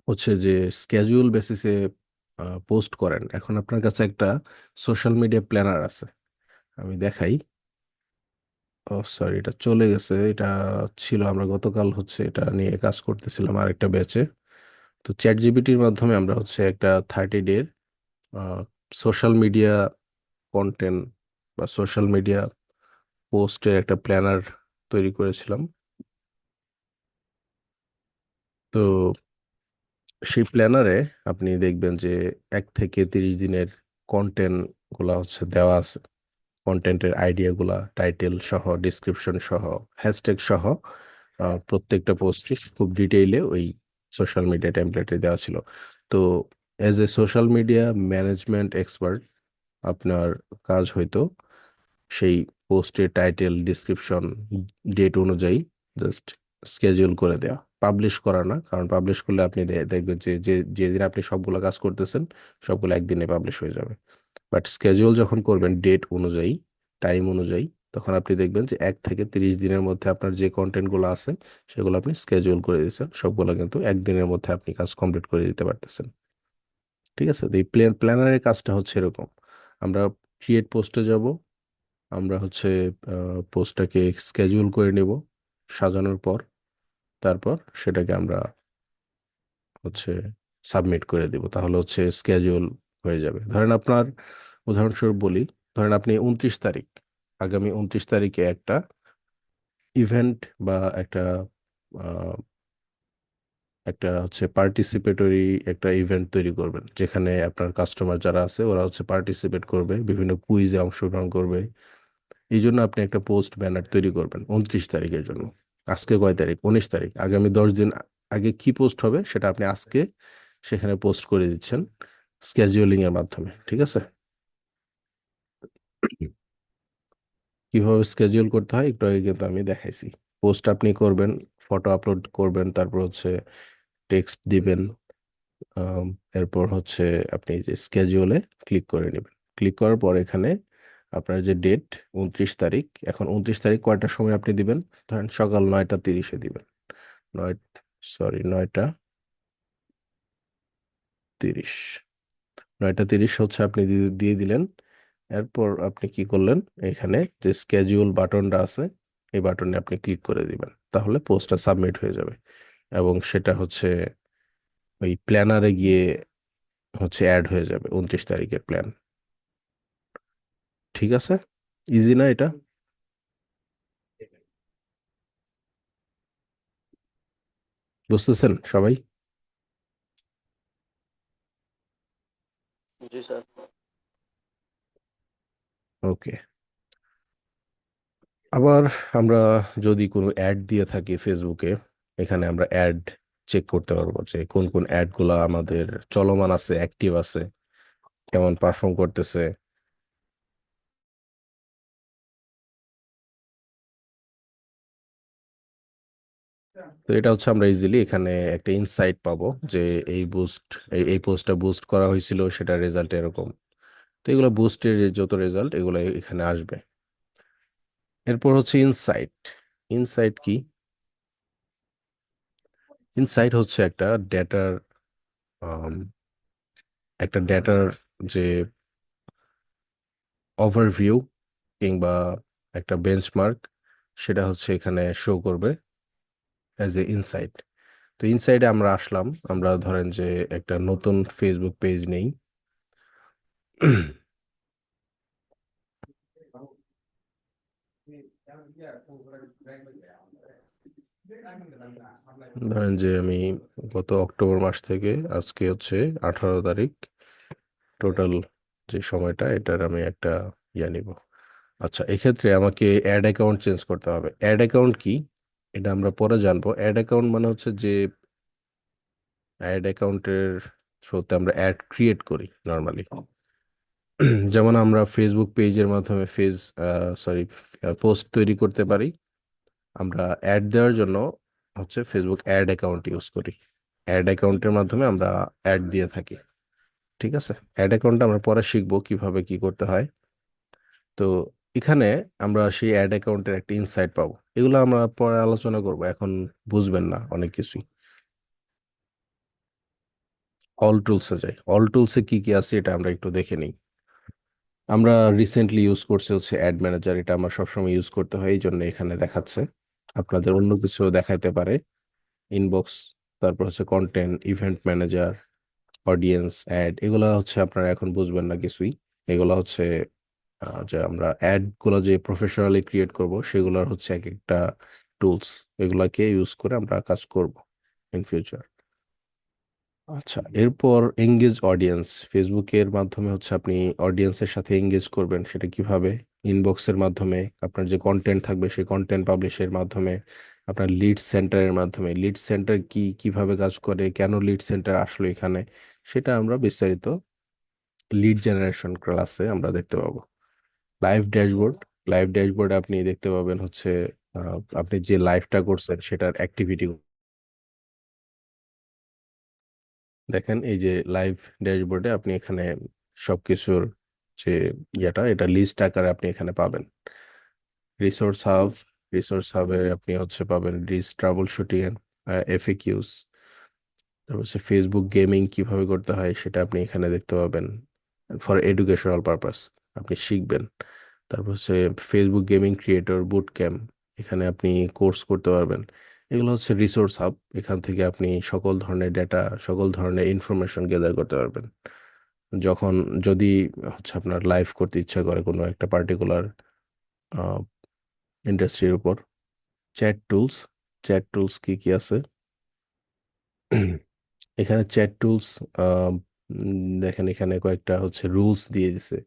হচ্ছে যে স্ক্যাজুয়াল বেসিসে পোস্ট করেন, এখন আপনার কাছে একটা সোশ্যাল মিডিয়া প্ল্যানার আছে, আমি দেখাই। ও সরি, এটা চলে গেছে, এটা ছিল, আমরা গতকাল হচ্ছে এটা নিয়ে কাজ করতেছিলাম আরেকটা ব্যাচে। তো চ্যাট জিপিটির মাধ্যমে আমরা হচ্ছে একটা 30 ডের সোশ্যাল মিডিয়া কন্টেন্ট বা সোশ্যাল মিডিয়া পোস্টের একটা প্ল্যানার তৈরি করেছিলাম। তো সেই প্ল্যানারে আপনি দেখবেন যে 1 থেকে 30 দিনের কন্টেন্ট গুলা হচ্ছে দেওয়া আছে, কন্টেন্টের আইডিয়া গুলা টাইটেল সহ, ডিসক্রিপশন সহ, হ্যাশট্যাগ সহ প্রত্যেকটা পোস্টই খুব ডিটেইলে ওই সোশ্যাল মিডিয়া টেমপ্লেটে দেওয়া ছিল। তো as a social media management expert আপনার কাজ হয়তো সেই পোস্টের টাইটেল, ডিসক্রিপশন, ডেট অনুযায়ী জাস্ট স্কেডিউল করে দেওয়া, পাবলিশ করা না, কারণ পাবলিশ করলে আপনি দেখবেন যে যেদিন আপনি সবগুলো কাজ করতেছেন সবগুলো একদিনে পাবলিশ হয়ে যাবে। বাট স্কেডিউল যখন করবেন ডেট অনুযায়ী, টাইম অনুযায়ী, তখন আপনি দেখবেন যে 1 থেকে 30 দিনের মধ্যে আপনার যে কন্টেন্ট গুলো আছে সেগুলো আপনি স্কেডিউল করে দিচ্ছেন, সবগুলো কিন্তু একদিনের মধ্যে আপনি কাজ কমপ্লিট করে দিতে পারতেছেন। ঠিক আছে, তো এই প্ল্যানারের কাজটা হচ্ছে এরকম। আমরা ক্রিয়েট পোস্টে যাব, আমরা হচ্ছে পোস্টটাকে স্কেডিউল করে নেব সাজানোর পর, তারপর সেটাকে আমরা হচ্ছে সাবমিট করে দেব, তাহলে হচ্ছে স্কেডিউল হয়ে যাবে। ধরেন আপনার উদাহরণস্বরূপ বলি, ধরেন আপনি 29 তারিখ, আগামী 29 তারিখে একটা ইভেন্ট বা আহ, একটা হচ্ছে পার্টিসিপেটরি একটা ইভেন্ট তৈরি করবেন, যেখানে আপনার কাস্টমার যারা আছে ওরা হচ্ছে পার্টিসিপেট করবে, বিভিন্ন কুইজে অংশগ্রহণ করবে। এই জন্য আপনি একটা পোস্ট ব্যানার তৈরি করবেন 29 তারিখের জন্য। আজকে কয় তারিখ? 19 তারিখ। আগামী 10 দিন আগে কি পোস্ট হবে সেটা আপনি আজকে সেখানে পোস্ট করে দিচ্ছেন স্কেজুয়ালিং এর মাধ্যমে, ঠিক আছে? কিভাবে স্কেজুয়াল করতে হয় একটু আগে কিন্তু আমি দেখাইছি। পোস্ট আপনি করবেন, ফটো আপলোড করবেন, তারপর হচ্ছে টেক্সট দিবেন, আম, এরপর হচ্ছে আপনি যে স্কেজুয়ালে ক্লিক করে নেবেন। ক্লিক করার পর এখানে আপনার যে ডেট 29 তারিখ, এখন 29 তারিখ কয়টার সময় আপনি দিবেন? ধরেন সকাল 9টা 30-এ দিবেন। নয়, সরি, 9টা 30। 9টা 30 হচ্ছে আপনি দিয়ে দিলেন। এরপর আপনি কি করলেন? এখানে যে স্কেজুয়াল বাটনটা আছে এই বাটনে আপনি ক্লিক করে দিবেন, তাহলে পোস্টটা সাবমিট হয়ে যাবে এবং সেটা হচ্ছে ওই প্ল্যানারে গিয়ে হচ্ছে অ্যাড হয়ে যাবে 29 তারিখের প্ল্যান। ঠিক আছে? ইজি না এটা? বুঝতেছেন সবাই? জি স্যার। ওকে। আবার আমরা যদি কোনো অ্যাড দিয়ে থাকি ফেসবুকে, এখানে আমরা অ্যাড চেক করতে পারবো যে কোন কোন অ্যাড গুলা আমাদের চলমান আছে, অ্যাক্টিভ আছে, কেমন পারফর্ম করতেছে। তো এটা হচ্ছে আমরা ইজিলি এখানে একটা ইনসাইট পাবো যে এই বুস্ট, এই পোস্টটা বুস্ট করা হয়েছিল, সেটা রেজাল্ট এরকম। তো এগুলো বুস্টের যত রেজাল্ট এগুলো এখানে আসবে। এরপর হচ্ছে ইনসাইট। ইনসাইট কি? ইনসাইট হচ্ছে ডেটার একটা ডেটার যে ওভারভিউ কিংবা একটা বেঞ্চমার্ক, সেটা হচ্ছে এখানে শো করবে অ্যাজ এ ইনসাইট। তো ইনসাইডে আমরা আসলাম, আমরা ধরেন যে একটা নতুন ফেসবুক পেজ নেই। ধরেন যে আমি গত অক্টোবর মাস থেকে আজকে হচ্ছে 18 তারিখ, টোটাল যে সময়টা এটার আমি একটা নিব। আচ্ছা, এক্ষেত্রে আমাকে অ্যাড অ্যাকাউন্ট চেঞ্জ করতে হবে। অ্যাড অ্যাকাউন্ট কি এটা আমরা পরে জানবো। অ্যাড অ্যাকাউন্ট মানে হচ্ছে যে অ্যাড অ্যাকাউন্টের থ্রুতে আমরা অ্যাড ক্রিয়েট করি নর্মালি। যেমন আমরা ফেসবুক পেজের মাধ্যমে পোস্ট তৈরি করতে পারি, আমরা অ্যাড দেওয়ার জন্য হচ্ছে ফেসবুক অ্যাড অ্যাকাউন্ট ইউজ করি। অ্যাড অ্যাকাউন্টের মাধ্যমে আমরা অ্যাড দিয়ে থাকি। ঠিক আছে? অ্যাড অ্যাকাউন্টটা আমরা পরে শিখবো কিভাবে কি করতে হয়। তো এখানে আমরা সেই অ্যাড অ্যাকাউন্টের একটা ইনসাইট পাবো। এগুলো আমরা পরে আলোচনা করব, এখন বুঝবেন না অনেক কিছুই। অল টুলসে যাই। অল টুলসে কি কি আছে এটা আমরা একটু দেখে নিই। আমরা রিসেন্টলি ইউজ করছি হচ্ছে অ্যাড ম্যানেজার, এটা আমার সবসময় ইউজ করতে হয়, এই জন্য এখানে দেখাচ্ছে। আপনাদের অন্য কিছু দেখাইতে পারে, ইনবক্স, তারপর হচ্ছে content, event manager, audience, ad, এগুলা হচ্ছে আপনারা এখন বুঝবেন না কিছুই। এগুলা হচ্ছে যে আমরা অ্যাড গুলো যে প্রফেশনালি ক্রিয়েট করব সেগুলোর হচ্ছে এক একটা টুলস, এগুলাকে ইউজ করে আমরা কাজ করব ইন ফিউচার। আচ্ছা, এরপর এঙ্গেজ অডিয়েন্স। ফেসবুকের মাধ্যমে হচ্ছে আপনি অডিয়েন্সের সাথে এঙ্গেজ করবেন, সেটা কিভাবে? ইনবক্সের মাধ্যমে, আপনার যে কন্টেন্ট থাকবে সেই কন্টেন্ট পাবলিশের মাধ্যমে, আপনার লিড সেন্টারের মাধ্যমে। লিড সেন্টার কি, কিভাবে কাজ করে, কেন লিড সেন্টার আসলো এখানে, সেটা আমরা বিস্তারিত লিড জেনারেশন ক্লাসে আমরা দেখতে পাবো। Live dashboard. লাইভ ড্যাশবোর্ডে আপনি দেখতে পাবেন হচ্ছে আপনি যে লাইভটা করছেন সেটার অ্যাক্টিভিটি। দেখেন এই যে লাইভ ড্যাশবোর্ডে আপনি এখানে সবকিছুর যে এটা লিস্ট আকারে আপনি এখানে পাবেন। Resource hub. রিসোর্স হাবে আপনি হচ্ছে পাবেন রিস ট্রাবল শুটিং এন্ড এফএকিউস। তারপর হচ্ছে ফেসবুক গেমিং কিভাবে করতে হয় সেটা আপনি এখানে দেখতে পাবেন, ফর এডুকেশনাল পারপাস, আপনি শিখবেন। তারপর হচ্ছে Facebook gaming creator boot camp, এখানে আপনি কোর্স করতে পারবেন। এগুলো হচ্ছে রিসোর্স হাব, এখান থেকে আপনি সকল ধরনের ডেটা, সকল ধরনের ইনফরমেশন গেদার করতে পারবেন। যখন যদি হচ্ছে আপনার লাইভ করতে ইচ্ছা করে কোনো একটা পার্টিকুলার ইন্ডাস্ট্রির উপর, চ্যাট টুলস কি কি আছে? এখানে চ্যাট টুলস দেখেন, এখানে কয়েকটা হচ্ছে রুলস দিয়ে দিছে।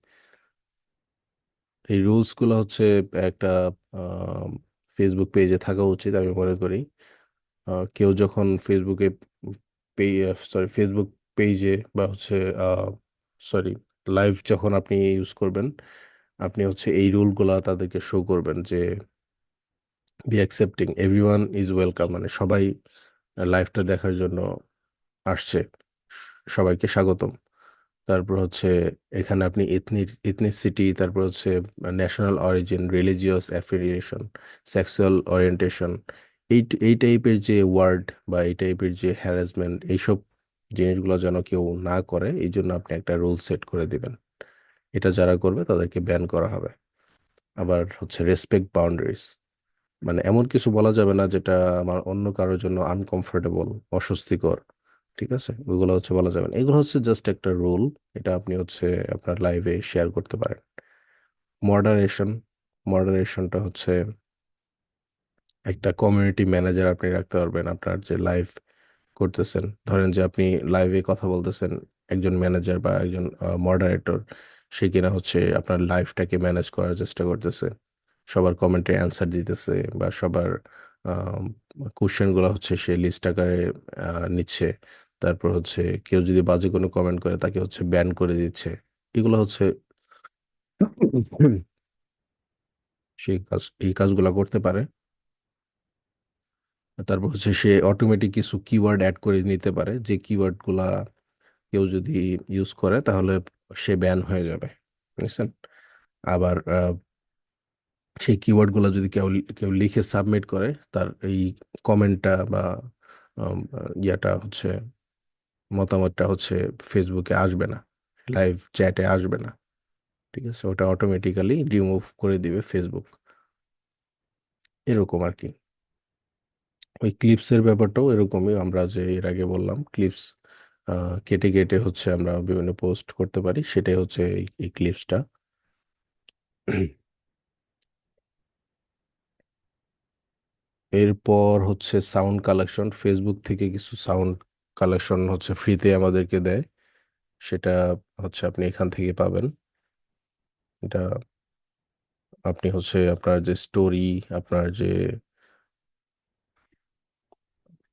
এই রুলস গুলো হচ্ছে একটা ফেসবুক পেজে থাকা উচিত আমি মনে করি। কেউ যখন ফেসবুকে ফেসবুক পেজে বা হচ্ছে সরি লাইভ যখন আপনি ইউজ করবেন, আপনি হচ্ছে এই রুলগুলা তাদেরকে শো করবেন যে be accepting, everyone is welcome, মানে সবাই লাইভটা দেখার জন্য আসছে, সবাইকে স্বাগতম। তারপর হচ্ছে এখানে আপনি এথনিসিটি, তারপর হচ্ছে national origin, religious affiliation, sexual orientation, এই টাইপের যে ওয়ার্ড বা এই টাইপের যে হ্যারাসমেন্ট, এইসব জিনিসগুলো যেন কেউ না করে, এই জন্য আপনি একটা রুল সেট করে দিবেন। এটা যারা করবে তাদেরকে ব্যান করা হবে। আবার হচ্ছে রেসপেক্ট বাউন্ডারিজ, মানে এমন কিছু বলা যাবে না যেটা আমার অন্য কারোর জন্য আনকমফোর্টেবল, অস্বস্তিকর। ঠিক আছে, ওইগুলো হচ্ছে বলা যাবে না। এগুলো হচ্ছে জাস্ট একটা রুল, এটা আপনি হচ্ছে আপনার লাইভে শেয়ার করতে পারেন। মডারেশন, মডারেশনটা হচ্ছে একটা কমিউনিটি ম্যানেজার আপনি রাখতে পারবেন আপনার যে লাইভ করতেছেন। ধরেন যে আপনি লাইভে কথা বলতেছেন, একজন ম্যানেজার বা একজন মডারেটর, সে কিনা হচ্ছে আপনার লাইভটাকে ম্যানেজ করার চেষ্টা করতেছে, সবার কমেন্টে অ্যান্সার দিতেছে বা সবার কোশ্চেনগুলো হচ্ছে সে লিস্ট আকারে নিচ্ছে। তারপর হচ্ছে কেউ যদি বাজে কোনো কমেন্ট করে তাকে হচ্ছে ব্যান করে দিচ্ছে। এগুলো হচ্ছে এই কাজগুলো করতে পারে। তারপর হচ্ছে সে অটোমেটিক কিছু কিওয়ার্ড অ্যাড করে নিতে পারে, যে কিওয়ার্ড গুলা কেউ যদি ইউজ করে তাহলে সে ব্যান হয়ে যাবে, বুঝছেন? আবার সেই কিওয়ার্ড গুলা যদি কেউ কেউ লিখে সাবমিট করে, তার এই কমেন্টটা বা ইয়াটা হচ্ছে মতামতটা হচ্ছে ফেসবুকে আসবে না, লাইভ চ্যাটে আসবে না। ঠিক আছে, ওটা অটোমেটিক্যালি রিমুভ করে দিবে ফেসবুক, এরকম আর কি। ওই ক্লিপসের ব্যাপারটাও এরকমই, আমরা যে এর আগে বললাম ক্লিপস কেটে কেটে হচ্ছে আমরা বিভিন্ন পোস্ট করতে পারি, সেটাই হচ্ছে এই ক্লিপসটা। এরপর হচ্ছে সাউন্ড কালেকশন, ফেসবুক থেকে কিছু সাউন্ড কালেকশন হচ্ছে ফ্রিতে আমাদেরকে দেয়, সেটা হচ্ছে আপনি এখান থেকে পাবেন। এটা আপনি হচ্ছে আপনার যে স্টোরি, আপনার যে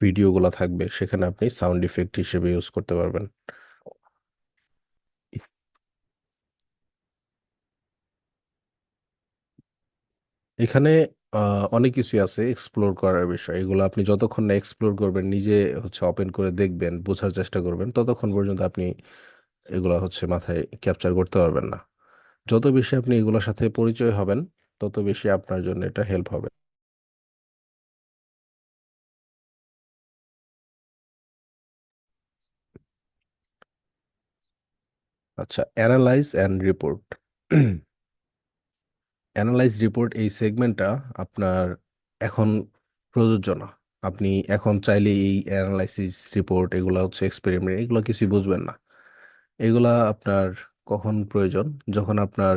ভিডিওগুলো থাকবে সেখানে আপনি সাউন্ড ইফেক্ট হিসেবে ইউজ করতে পারবেন। এখানে অনেক কিছুই আছে এক্সপ্লোর করার বিষয়, এগুলো আপনি যতক্ষণ না এক্সপ্লোর করবেন, নিজে হচ্ছে ওপেন করে দেখবেন, বোঝার চেষ্টা করবেন, ততক্ষণ পর্যন্ত আপনি এগুলো হচ্ছে মাথায় ক্যাপচার করতে পারবেন না। যত বেশি আপনি এগুলোর সাথে পরিচয় হবেন, তত বেশি আপনার জন্য এটা হেল্প হবে। আচ্ছা, analyse and report. Analyse report এই সেগমেন্টটা আপনার এখন প্রযোজ্য না। আপনি এখন চাইলে এই অ্যানালাইসিস রিপোর্ট, এগুলো হচ্ছে এক্সপেরিমেন্ট, এগুলো কিছুই বুঝবেন না। এগুলা আপনার কখন প্রয়োজন? যখন আপনার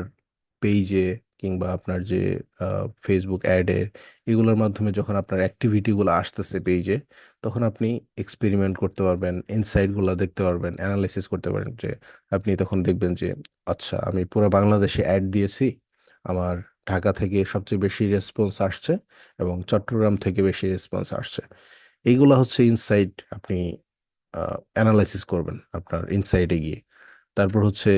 পেজে কিংবা আপনার যে ফেসবুক অ্যাডে, এগুলোর মাধ্যমে যখন আপনার অ্যাক্টিভিটিগুলো আসতেছে পেজে, তখন আপনি এক্সপেরিমেন্ট করতে পারবেন, ইনসাইটগুলো দেখতে পারবেন, অ্যানালাইসিস করতে পারবেন। যে আপনি তখন দেখবেন যে আচ্ছা, আমি পুরো বাংলাদেশে অ্যাড দিয়েছি, আমার ঢাকা থেকে সবচেয়ে বেশি রেসপন্স আসছে এবং চট্টগ্রাম থেকে বেশি রেসপন্স আসছে। এইগুলা হচ্ছে ইনসাইট, আপনি অ্যানালাইসিস করবেন আপনার ইনসাইটে গিয়ে। তারপর হচ্ছে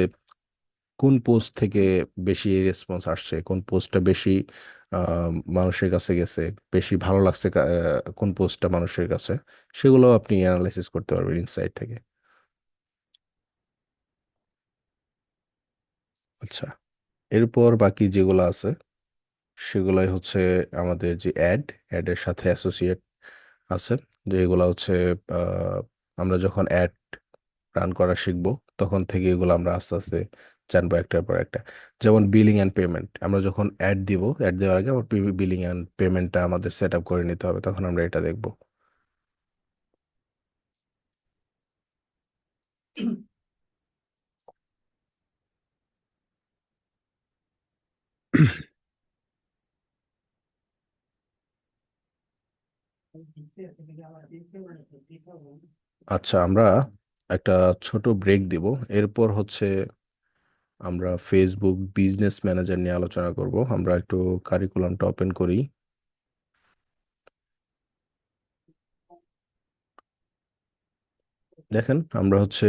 কোন পোস্ট থেকে বেশি রেসপন্স আসছে, কোন পোস্টটা বেশি মানুষের কাছে গেছে, বেশি ভালো লাগছে কোন পোস্টটা মানুষের কাছে, সেগুলো আপনি অ্যানালাইসিস করতে পারবেন ইনসাইট থেকে। আচ্ছা, এরপর বাকি যেগুলো আছে সেগুলাই হচ্ছে আমাদের যে অ্যাডের সাথে অ্যাসোসিয়েট আছে, যেগুলো হচ্ছে আহ, আমরা যখন অ্যাড রান করা শিখবো, তখন থেকে এগুলো আমরা আস্তে আস্তে জানবো একটার পর একটা। যেমন বিলিং অ্যান্ড পেমেন্ট, আমরা যখন অ্যাড দিব, অ্যাড দেওয়ার আগে আমার বিলিং অ্যান্ড পেমেন্টটা আমাদের সেট আপ করে নিতে হবে, তখন আমরা এটা দেখবো। আচ্ছা, আমরা একটা ছোট ব্রেক দিব। এরপর হচ্ছে আমরা ফেসবুক বিজনেস ম্যানেজার নিয়ে আলোচনা করব। আমরা একটু কারিকুলামটা ওপেন করি। দেখেন, আমরা হচ্ছে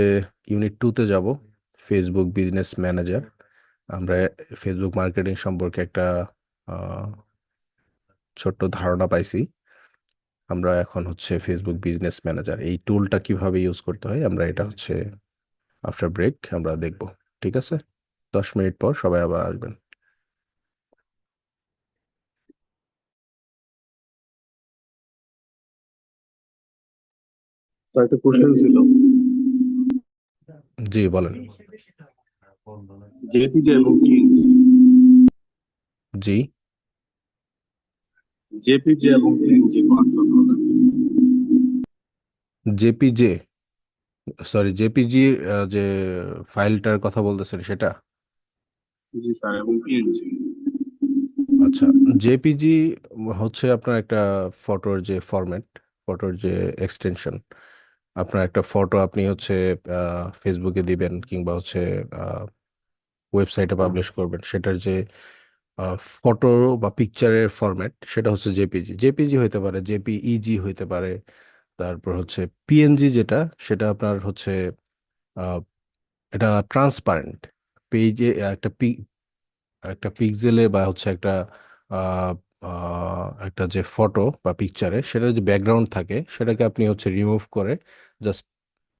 ইউনিট 2-তে যাব, ফেসবুক বিজনেস ম্যানেজার। আমরা ফেসবুক মার্কেটিং সম্পর্কে একটা আহ, ছোট্ট ধারণা পাইছি। আমরা এখন হচ্ছে ফেসবুক বিজনেস ম্যানেজার এই টুলটা কিভাবে ইউজ করতে হয় আমরা এটা হচ্ছে আফটার ব্রেক আমরা দেখব। ঠিক আছে, 10 মিনিট পর সবাই আবার আসবেন। স্যার একটা কোশ্চেন ছিল। জি বলেন। জেপিজে এবং পিএনজি, জি, জেপিজে এবং পিএনজি পার্থক্যটা কি? জেপিজে, সরি জেপিজি, যে ফাইলটার কথা বলতেছেন সেটা? জি স্যার, এবং পিএনজি। আচ্ছা, জেপিজি হচ্ছে আপনার একটা ফটোর যে ফরম্যাট, ফটোর যে এক্সটেনশন। আপনার একটা ফটো আপনি হচ্ছে ফেসবুকে দিবেন কিংবা হচ্ছে ওয়েবসাইটে পাবলিশ করবেন, সেটার যে ফটো বা পিকচারের ফরম্যাট সেটা হচ্ছে জেপিজি। জেপিজি হইতে পারে, জেপিইজি হইতে পারে, তারপর হচ্ছে পিএনজি যেটা, সেটা আপনার হচ্ছে আহ, এটা ট্রান্সপারেন্ট পেজে একটা পিক্সেলে বা হচ্ছে আহ, একটা যে ফটো বা পিকচারে সেটার যে ব্যাকগ্রাউন্ড থাকে সেটাকে আপনি হচ্ছে রিমুভ করে জাস্ট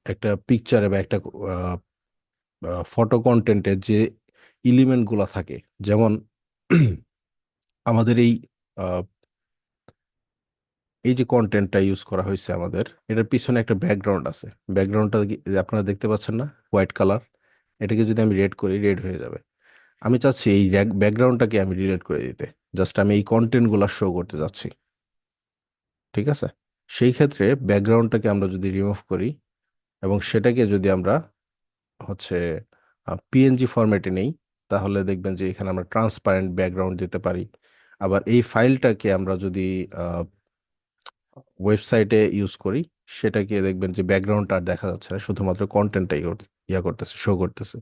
একটা পিকচারে বা একটা ফটো কন্টেন্টের যে এলিমেন্ট গুলা থাকে, যেমন আমাদের আহ, এই যে কন্টেন্টটা ইউজ করা হয়েছে আমাদের, এটার পিছনে একটা ব্যাকগ্রাউন্ড আছে। ব্যাকগ্রাউন্ডটা আপনারা দেখতে পাচ্ছেন না, হোয়াইট কালার? এটাকে যদি আমি রেড করি, রেড হয়ে যাবে। আমি চাচ্ছি এই ব্যাকগ্রাউন্ডটাকে আমি ডিলিট করে দিতে, জাস্ট আমি এই কন্টেন্টগুলো শো করতে যাচ্ছি। ঠিক আছে, সেই ক্ষেত্রে ব্যাকগ্রাউন্ডটাকে আমরা যদি রিমুভ করি এবং সেটাকে যদি আমরা হচ্ছে পিএনজি ফরম্যাটে নেই, তাহলে দেখবেন যে এখানে আমরা ট্রান্সপারেন্ট ব্যাকগ্রাউন্ড দিতে পারি। আবার এই ফাইলটাকে আমরা যদি ওয়েবসাইটে ইউজ করি, সেটাকে দেখবেন যে ব্যাকগ্রাউন্ডটা আর দেখা যাচ্ছে না, শুধুমাত্র কন্টেন্টটাই ইয়া করতেছে, শো করতেছে।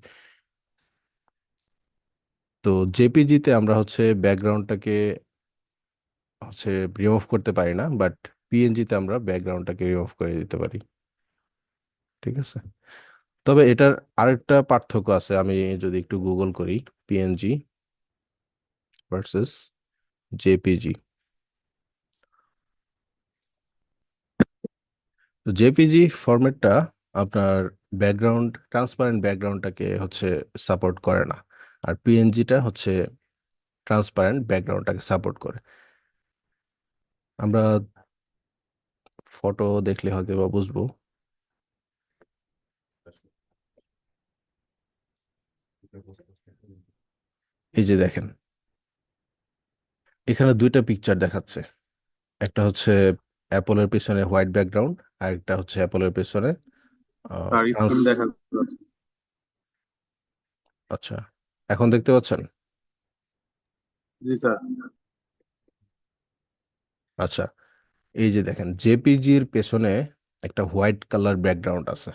তো জেপিজিতে আমরা হচ্ছে ব্যাকগ্রাউন্ডটাকে হচ্ছে রিমুভ করতে পারি না, বাট পিএনজিতে আমরা ব্যাকগ্রাউন্ডটাকে রিমুভ করে দিতে পারি। ঠিক আছে, তবে এটার আরেকটা পার্থক্য আছে। আমি যদি একটু গুগল করি, পিএনজি ভার্সেস জেপিজি। তো জেপিজি ফরম্যাটটা আপনার ব্যাকগ্রাউন্ড, ট্রান্সপারেন্ট ব্যাকগ্রাউন্ডটাকে হচ্ছে সাপোর্ট করে না, আর পিএনজিটা হচ্ছে ট্রান্সপারেন্ট ব্যাকগ্রাউন্ডটাকে সাপোর্ট করে। আমরা ফটো দেখলে হয়তো বা বুঝবো। এই যে দেখেন, এখানে দুইটা পিকচার দেখাচ্ছে। একটা হচ্ছে অ্যাপলের পেছনে হোয়াইট ব্যাকগ্রাউন্ড, আর একটা হচ্ছে অ্যাপলের পেছনে স্যার ট্রান্স। স্ক্রিন দেখা যাচ্ছে। আচ্ছা, এখন দেখতে পাচ্ছেন? জি স্যার। আচ্ছা, এই যে দেখেন, জেপিজির পেছনে একটা হোয়াইট কালার ব্যাকগ্রাউন্ড আছে,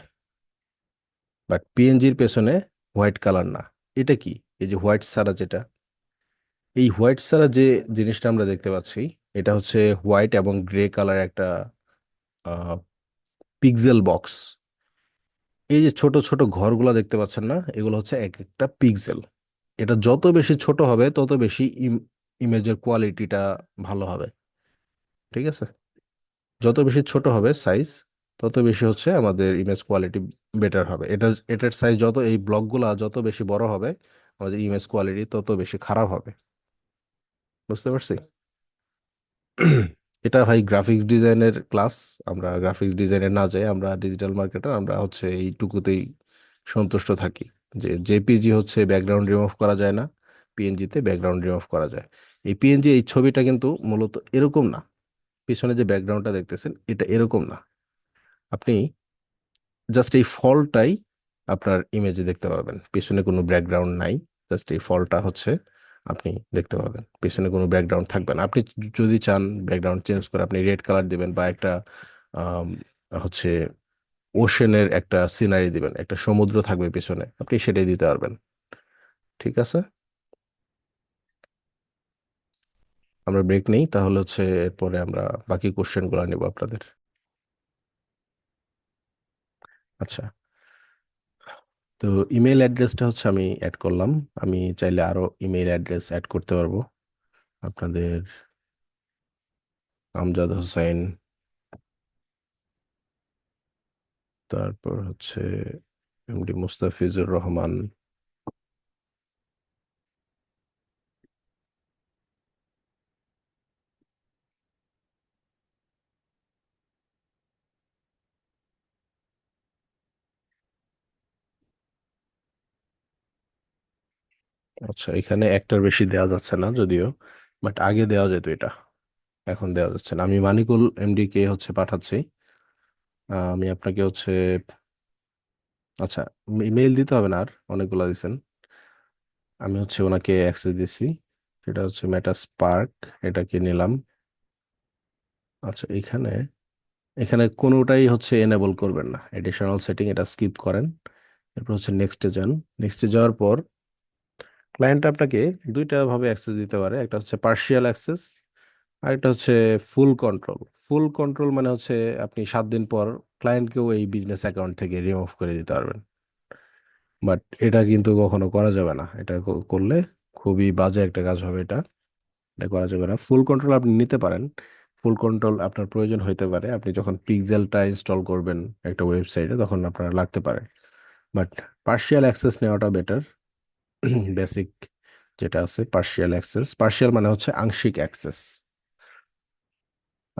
বাট পিএনজির পেছনে হোয়াইট কালার না। এটা কি? এই যে হোয়াইট ছাড়া যেটা, এই হোয়াইট ছাড়া যে জিনিসটা আমরা দেখতে পাচ্ছি, এটা হচ্ছে হোয়াইট এবং গ্রে কালার একটা পিক্সেল বক্স। এই যে ছোট ছোট ঘরগুলো দেখতে পাচ্ছেন না, এগুলো হচ্ছে এক একটা পিক্সেল। এটা যত বেশি ছোট হবে তত বেশি ইমেজের কোয়ালিটিটা ভালো হবে। ঠিক আছে, যত বেশি ছোট হবে সাইজ, তত বেশি হচ্ছে আমাদের ইমেজ কোয়ালিটি বেটার হবে। এটার সাইজ যত, এই ব্লকগুলা যত বেশি বড় হবে, আমাদের ইমেজ কোয়ালিটি তত বেশি খারাপ হবে। বুঝতে পারছি? এটা ভাই গ্রাফিক্স ডিজাইনের ক্লাস। আমরা গ্রাফিক্স ডিজাইনে না যাই, আমরা ডিজিটাল মার্কেটার, আমরা হচ্ছে এইটুকুতেই সন্তুষ্ট থাকি যে জেপিজি হচ্ছে ব্যাকগ্রাউন্ড রিমুভ করা যায় না, পিএনজিতে ব্যাকগ্রাউন্ড রিমুভ করা যায়। এই পিএনজি, এই ছবিটা কিন্তু মূলত এরকম না। পিছনে যে ব্যাকগ্রাউন্ডটা দেখতেছেন এটা এরকম না। আপনি জাস্ট এই ফলটাই আপনার ইমেজে দেখতে পাবেন, পিছনে কোনো ব্যাকগ্রাউন্ড নাই, জাস্ট এই ফলটা হচ্ছে আপনি দেখতে পাবেন, পিছনে কোনো ব্যাকগ্রাউন্ড থাকবে না। আপনি যদি চান ব্যাকগ্রাউন্ড চেঞ্জ করে আপনি রেড কালার দিবেন বা একটা আম, হচ্ছে ওশেনের একটা সিনারি দিবেন, একটা সমুদ্র থাকবে পিছনে, আপনি সেটাই দিতে পারবেন। ঠিক আছে, আমরা ব্রেক নেই তাহলে, এরপরে আমরা বাকি কোশ্চেনগুলো নিব আপনাদের। আচ্ছা, তো ইমেল অ্যাড্রেসটা আমি অ্যাড করলাম। আমি চাইলে আরো ইমেল অ্যাড্রেস অ্যাড করতে পারবো আপনাদের। আমজাদ হোসেন, তারপর এমডি মুস্তাফিজুর রহমান। আচ্ছা, এখানে একটার বেশি দেওয়া যাচ্ছে না যদিও, বাট আগে দেওয়া যেত এটা, এখন দেওয়া যাচ্ছে না। আমি মানিকুল এমডি কে পাঠাচ্ছি। আমি আপনাকে আচ্ছা, ইমেল দিতে হবে না, আর অনেকগুলো দিছেন। আমি ওনাকে অ্যাক্সেস দিছি, সেটা মেটা স্পার্ক, এটাকে নিলাম। আচ্ছা, এখানে এখানে কোনোটাই এনেবল করবেন না, এডিশনাল সেটিং এটা স্কিপ করেন। এরপর নেক্সটে যান। নেক্সটে যাওয়ার পর ক্লায়েন্ট আপনাকে দুইটা ভাবে অ্যাক্সেস দিতে পারে, একটা পার্শিয়াল অ্যাক্সেস, আর একটা ফুল কন্ট্রোল। ফুল কন্ট্রোল মানে আপনি 7 দিন পর ক্লায়েন্টকেও এই বিজনেস অ্যাকাউন্ট থেকে রিমুভ করে দিতে পারবেন। বাট এটা কিন্তু কখনো করা যাবে না, এটা করলে খুবই বাজে একটা কাজ হবে। এটা এটা করা যাবে না। ফুল কন্ট্রোল আপনি নিতে পারেন, ফুল কন্ট্রোল আপনার প্রয়োজন হইতে পারে আপনি যখন পিক্সেলটা ইনস্টল করবেন একটা ওয়েবসাইটে, তখন আপনার লাগতে পারে। বাট পার্শিয়াল অ্যাক্সেস নেওয়াটা বেটার। বেসিক যেটা আছে পার্শিয়াল অ্যাক্সেস, পার্শিয়াল মানে আংশিক অ্যাক্সেস।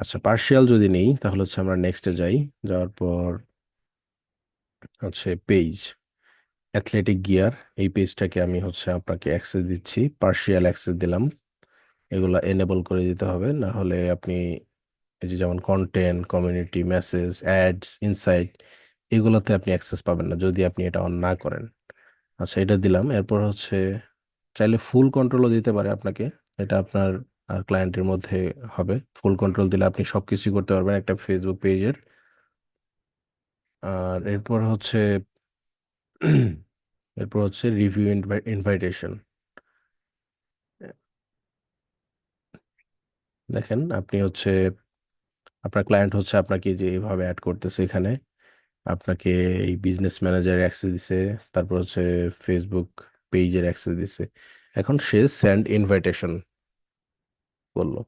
আচ্ছা, পার্শিয়াল যদি নেই তাহলে আমরা নেক্সটে যাই। যাওয়ার পর পেজ অ্যাথলেটিক গিয়ার, এই পেজটাকে আমি আপনাকে অ্যাক্সেস দিচ্ছি, পার্শিয়াল অ্যাক্সেস দিলাম। এগুলা এনেবল করে দিতে হবে, না হলে আপনি এই যে যেমন content, community, message, ads, insight, এগুলোতে আপনি অ্যাক্সেস পাবেন না যদি আপনি এটা অন না করেন। আচ্ছা, এটা দিলাম। এরপর চাইলে ফুল কন্ট্রোলও দিতে পারে আপনাকে, এটা আপনার আর ক্লায়েন্টের মধ্যে হবে। ফুল কন্ট্রোল দিলে আপনি সবকিছু করতে পারবেন একটা ফেসবুক পেজের। আর এরপর এরপর রিভিউ ইনভাইটেশন। দেখেন আপনি আপনার ক্লায়েন্ট আপনাকে যে এইভাবে অ্যাড করতেছে, এখানে আপনাকে এই বিজনেস ম্যানেজার অ্যাক্সেস দিছে, তারপর ফেসবুক পেজের অ্যাক্সেস দিছে। এখন সে সেন্ড ইনভাইটেশন বললো।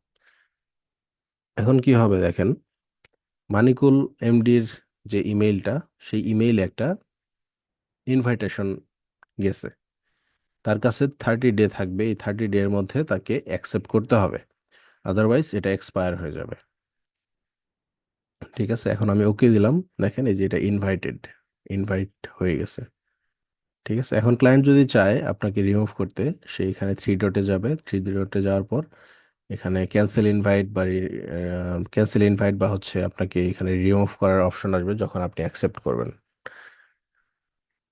এখন কি হবে দেখেন, মানিকুল এমডির যে ইমেইলটা, সেই ইমেইলে একটা ইনভাইটেশন গেছে, তার কাছে 30 ডে থাকবে। এই 30 ডে এর মধ্যে তাকে অ্যাকসেপ্ট করতে হবে, আদারওয়াইজ এটা এক্সপায়ার হয়ে যাবে। ঠিক আছে, এখন আমি ওকে দিলাম। দেখেন এই যে এটা ইনভাইট হয়ে গেছে। ঠিক আছে, এখন ক্লায়েন্ট যদি চায় আপনাকে রিমুভ করতে, সে এখানে 3 ডটে যাবে। 3 ডটে যাওয়ার পর এখানে ক্যান্সেল ইনভাইট বা আপনাকে এখানে রিমুভ করার অপশন আসবে যখন আপনি অ্যাকসেপ্ট করবেন।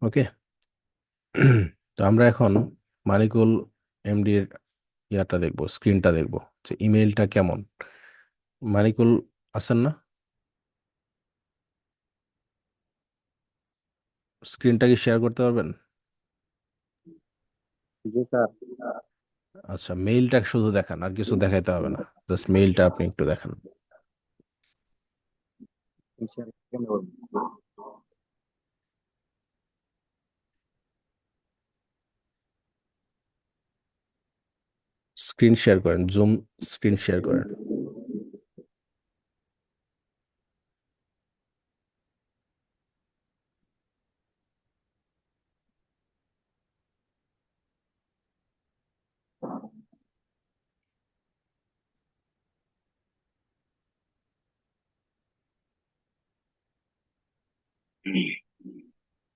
ওকে। তো আমরা এখন মানিকুল এমডির ইয়াটা দেখবো, স্ক্রিনটা দেখবো যে ইমেইলটা কেমন। মানিকুল আছেন না? স্ক্রিনটা কি শেয়ার করতে পারবেন? জি স্যার। আচ্ছা, মেইলটা শুধু দেখান, আর কিছু দেখাইতে হবে না, জাস্ট মেইলটা আপনি একটু দেখান। স্ক্রিন শেয়ার করেন, জুম স্ক্রিন শেয়ার করেন।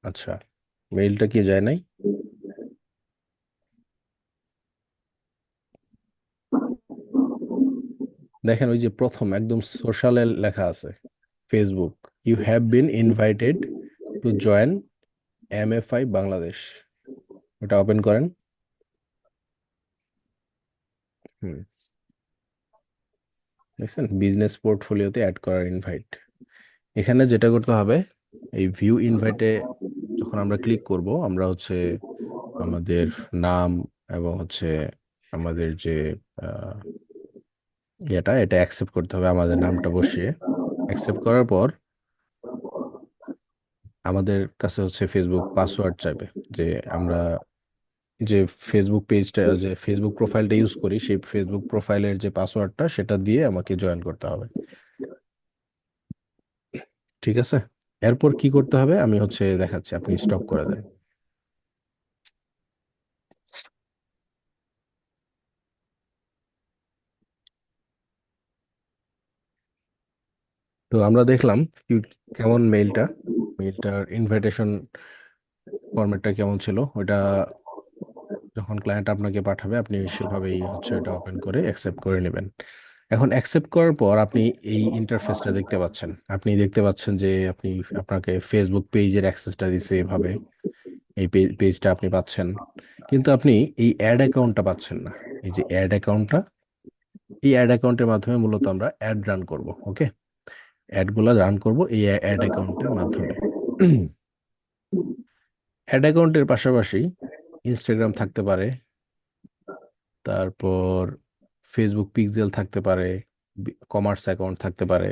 আচ্ছা, মেইলটা কি যায় নাই? দেখেন ওই যে প্রথম একদম সোশ্যালে লেখা আছে, Facebook, you have been invited to join MFI Bangladesh. ওটা ওপেন করেন। হুম, দেখছেন বিজনেস পোর্টফোলিওতে অ্যাড করার ইনভাইট। এখানে যেটা করতে হবে, এই ভিউ ইনভাইটে যখন আমরা ক্লিক করব, আমরা হচ্ছে আমাদের নাম এবং হচ্ছে আমাদের যে এটা অ্যাকসেপ্ট করতে হবে, আমাদের নামটা বসিয়ে অ্যাকসেপ্ট করার পর আমাদের কাছে হচ্ছে ফেসবুক পাসওয়ার্ড চাইবে, যে আমরা যে ফেসবুক পেজটা, যে ফেসবুক প্রোফাইলটা ইউজ করি, সেই ফেসবুক প্রোফাইলের যে পাসওয়ার্ডটা সেটা দিয়ে আমাকে জয়েন করতে হবে। ঠিক আছে, এরপর কি করতে হবে আমি হচ্ছে দেখাচ্ছি, আপনি স্টপ করে দেন। তো আমরা দেখলাম কি কেমন মেইলটার ইনভাইটেশন ফরম্যাটটা কেমন ছিল। ওটা যখন ক্লায়েন্ট আপনাকে পাঠাবে আপনি সেভাবেই হচ্ছে এটা ওপেন করে অ্যাকসেপ্ট করে নেবেন। এখন অ্যাকসেপ্ট করার পর আপনি এই ইন্টারফেসটা দেখতে পাচ্ছেন। আপনি দেখতে পাচ্ছেন যে আপনাকে ফেসবুক পেজের অ্যাক্সেসটা দিছে এভাবে, এই পেজটা আপনি পাচ্ছেন, কিন্তু আপনি এই অ্যাড অ্যাকাউন্টটা পাচ্ছেন না। এই যে অ্যাড অ্যাকাউন্টটা, এই অ্যাড অ্যাকাউন্টের মাধ্যমে মূলত আমরা অ্যাড রান করব। ওকে, অ্যাডগুলো রান করব এই অ্যাড অ্যাকাউন্টের মাধ্যমে। অ্যাড অ্যাকাউন্টের পাশাপাশি ইনস্টাগ্রাম থাকতে পারে, তারপর ফেসবুক পিক্সেল থাকতে পারে, কমার্স অ্যাকাউন্ট থাকতে পারে।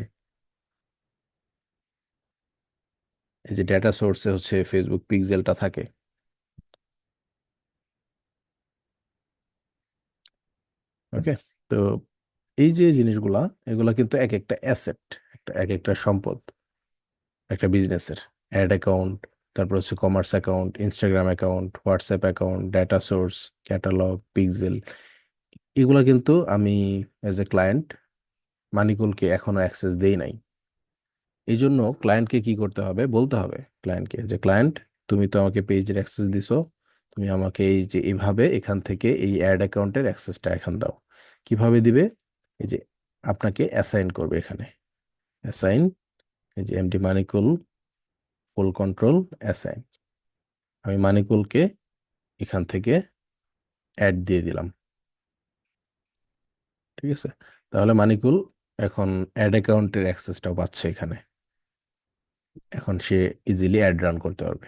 এই যে ডেটা সোর্সে হচ্ছে ফেসবুক পিক্সেলটা থাকে। ওকে, তো এই যে জিনিসগুলা, এগুলা কিন্তু এক একটা অ্যাসেট, এক একটা সম্পদ একটা বিজনেসের। অ্যাড অ্যাকাউন্ট, তারপর হচ্ছে commerce account, Instagram account, WhatsApp account, data source, catalogue, pixel, এগুলা কিন্তু আমি এজ এ ক্লায়েন্ট মানিকুলকে এখনো অ্যাক্সেস দেই নাই। এই জন্য ক্লায়েন্টকে কি করতে হবে, বলতে হবে ক্লায়েন্টকে যে ক্লায়েন্ট, তুমি তো আমাকে পেজের অ্যাক্সেস দিছো, তুমি আমাকে এই যে এইভাবে এখান থেকে এই অ্যাড অ্যাকাউন্টের অ্যাক্সেসটা এখন দাও। কিভাবে দিবে? এই যে আপনাকে অ্যাসাইন করবে এখানে, অ্যাসাইন, এই যে এমডি মানিকুল ফুল কন্ট্রোল অ্যাসাইন। আমি মানিকুলকে এখান থেকে অ্যাড দিয়ে দিলাম। ঠিক আছে, তাহলে মানিকুল এখন অ্যাড অ্যাকাউন্টের অ্যাক্সেসটাও পাচ্ছে এখানে। এখন সে ইজিলি অ্যাড রান করতে পারবে।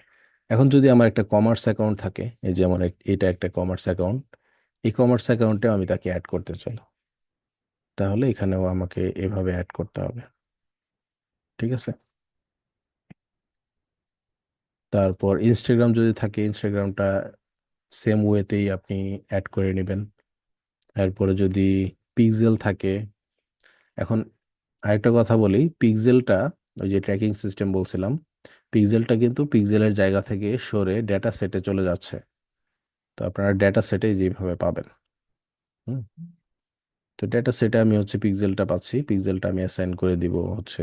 এখন যদি আমার একটা কমার্স অ্যাকাউন্ট থাকে, এই যে আমার এটা একটা কমার্স অ্যাকাউন্ট, এই কমার্স অ্যাকাউন্টে আমি তাকে অ্যাড করতে চাই, তাহলে এখানেও আমাকে এভাবে অ্যাড করতে হবে। ঠিক আছে, তারপর ইনস্টাগ্রাম যদি থাকে, ইনস্টাগ্রামটা সেম ওয়েতেই আপনি অ্যাড করে নেবেন। এরপরে যদি পিক্সেল থাকে, এখন আরেকটা কথা বলি, পিক্সেলটা ওই যে ট্র্যাকিং সিস্টেম বলছিলাম, পিক্সেলটা কিন্তু পিক্সেলের জায়গা থেকে সরে ডেটা সেটে চলে যাচ্ছে। তো আপনারা ডেটা সেটে যেভাবে পাবেন। হুম, তো ডেটা সেটে আমি হচ্ছে পিক্সেলটা পাচ্ছি, পিক্সেলটা আমি অ্যাসাইন করে দিব হচ্ছে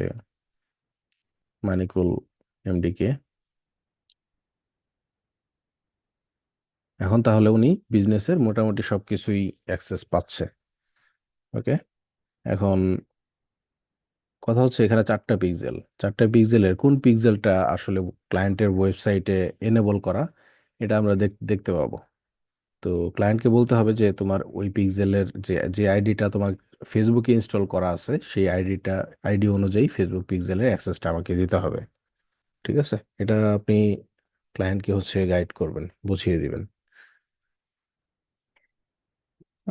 মানিকুল এমডি কে। এখন তাহলে উনি বিজনেসের মোটামুটি সবকিছুই অ্যাক্সেস পাচ্ছে। ওকে, এখন কথা হচ্ছে এখানে চারটা পিক্সেলের কোন পিক্সেলটা আসলে ক্লায়েন্টের ওয়েবসাইটে এনেবল করা, এটা আমরা দেখতে পাবো। তো ক্লায়েন্টকে বলতে হবে যে তোমার ওই পিক্সেলের যে যে আইডিটা তোমার ফেসবুকে ইনস্টল করা আছে, সেই আইডি অনুযায়ী ফেসবুক পিক্সেলের অ্যাক্সেসটা আমাকে দিতে হবে। ঠিক আছে, এটা আপনি ক্লায়েন্টকে হচ্ছে গাইড করবেন, বুঝিয়ে দিবেন।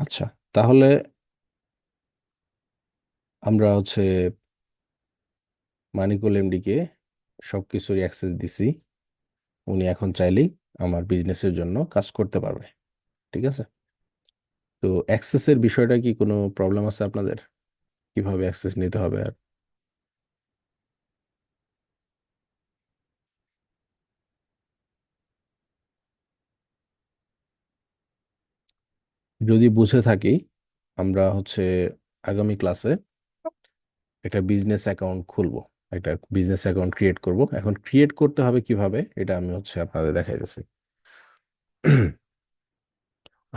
আচ্ছা, তাহলে আমরা হচ্ছে মানিকুল এমডিকে সবকিছুর অ্যাক্সেস দিছি, উনি এখন চাইলেই আমার বিজনেসের জন্য কাজ করতে পারবে। ঠিক আছে, তো অ্যাক্সেসের বিষয়টা কি কোনো প্রবলেম আছে আপনাদের? কিভাবে অ্যাক্সেস নিতে হবে? আর যদি বুঝে থাকি, আমরা হচ্ছে আগামী ক্লাসে একটা বিজনেস অ্যাকাউন্ট খুলবো, একটা বিজনেস অ্যাকাউন্ট ক্রিয়েট করব। এখন ক্রিয়েট করতে হবে কিভাবে, এটা আমি হচ্ছে আপনাদের দেখাইতেছি।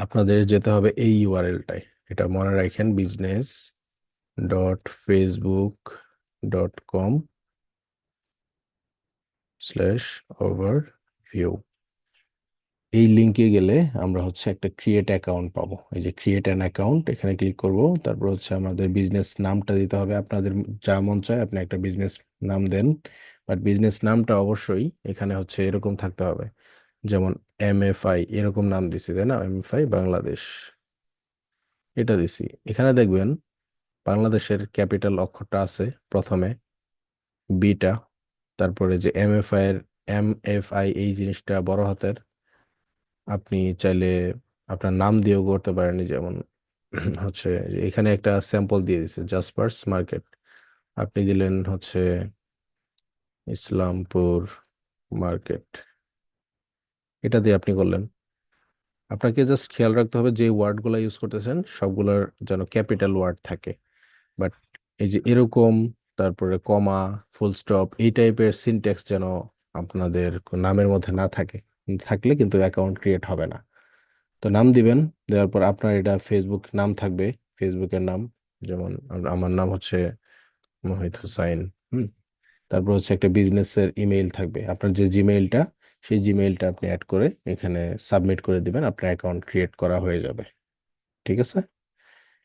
আপনাদের যেতে হবে এই ইউআরএলটায়, এটা মনে রাখেন, business.facebook.com/overview। এই লিঙ্কে গেলে আমরা হচ্ছে একটা ক্রিয়েট অ্যাকাউন্ট পাবো। এই যে ক্রিয়েট অ্যান অ্যাকাউন্ট, এখানে ক্লিক করব। তারপর হচ্ছে আমাদের বিজনেস নামটা দিতে হবে। আপনাদের যা মন চায় আপনি একটা বিজনেস নাম দেন, বাট বিজনেস নামটা অবশ্যই এখানে হচ্ছে এরকম থাকতে হবে, যেমন MFI এরকম নাম দিছি, তাই না? MFI বাংলাদেশ, এটা দিছি। এখানে দেখবেন বাংলাদেশের ক্যাপিটাল অক্ষরটা আছে প্রথমে, বিটা। তারপরে যে MFI এই জিনিসটা বড় হাতের। আপনি চাইলে আপনার নাম দিয়েও করতে পারেন, যেমন হচ্ছে যে এখানে একটা স্যাম্পল দিয়ে দিছে, জাসপার্স মার্কেট। আপনি দিলেন হচ্ছে ইসলামপুর মার্কেট, এটা দিয়ে আপনি করলেন। আপনাকে জাস্ট খেয়াল রাখতে হবে যে ওয়ার্ডগুলো ইউজ করতেছেন সবগুলোর যেন ক্যাপিটাল ওয়ার্ড থাকে। বাট এই যে এরকম, তারপরে কমা, ফুল স্টপ, এই টাইপের সিনট্যাক্স যেন আপনাদের নামের মধ্যে না থাকে। থাকলে কিন্তু অ্যাকাউন্ট ক্রিয়েট হবে না। তো নাম দিবেন, দেওয়ার পর আপনার এটা ফেসবুক নাম থাকবে, ফেসবুকের নাম। যেমন আমার নাম হচ্ছে মোহিত হুসাইন। হুম। তারপর হচ্ছে একটা বিজনেসের ইমেইল থাকবে, আপনার যে জিমেইলটা, সেই জিমেইলটা আপনি অ্যাড করে এখানে সাবমিট করে দিবেন, আপনার অ্যাকাউন্ট ক্রিয়েট করা হয়ে যাবে। ঠিক আছে?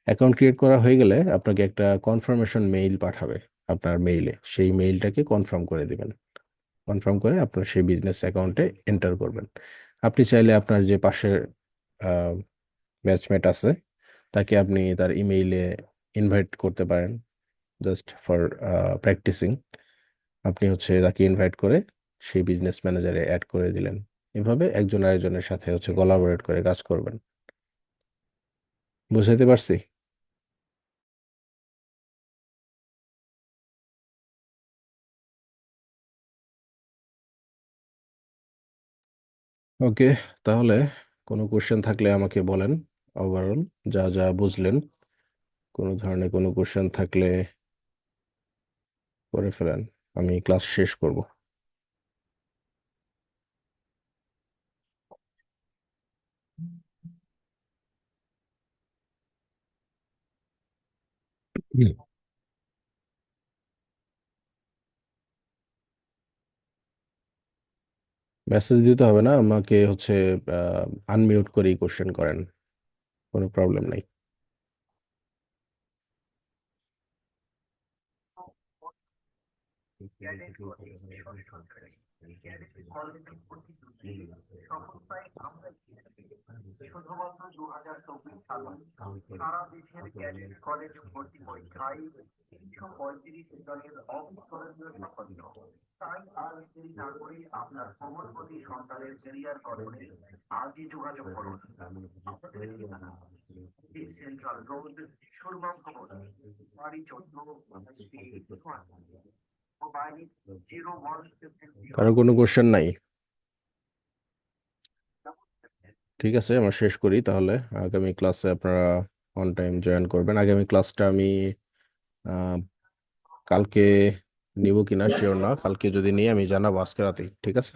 অ্যাকাউন্ট ক্রিয়েট করা হয়ে গেলে আপনাকে একটা কনফার্মেশন মেইল পাঠাবে আপনার মেইলে, সেই মেইলটাকে কনফার্ম করে দিবেন। কনফার্ম করে আপনার সেই বিজনেস অ্যাকাউন্টে এন্টার করবেন। আপনি চাইলে আপনার যে পাশের ব্যাচমেট আছে তাকে আপনি তার ইমেইলে ইনভাইট করতে পারেন, জাস্ট ফর প্র্যাকটিসিং। আপনি হচ্ছে তাকে ইনভাইট করে সেই বিজনেস ম্যানেজারে অ্যাড করে দিলেন। এভাবে একজন আরেকজনের সাথে হচ্ছে কোলাবোরেট করে কাজ করবেন। বুঝাইতে পারছি? ওকে, তাহলে কোনো কোশ্চেন থাকলে আমাকে বলেন। ওভারঅল যা যা বুঝলেন, কোনো ধরনের কোনো কোশ্চেন থাকলে করে ফেলেন, আমি ক্লাস শেষ করব। মেসেজ দিতে হবে না, আমাকে হচ্ছে আনমিউট করেই কোশ্চেন করেন, কোনো প্রবলেম নাই। কারো কোনো কোশ্চেন নাই? ঠিক আছে, আমরা শেষ করি তাহলে। আগামী ক্লাসে আপনারা অন টাইম জয়েন করবেন। আগামী ক্লাসটা আমি আহ, কালকে নিব কিনা শিওর না, কালকে যদি নিই আমি জানাবো আজকে রাতেই। ঠিক আছে?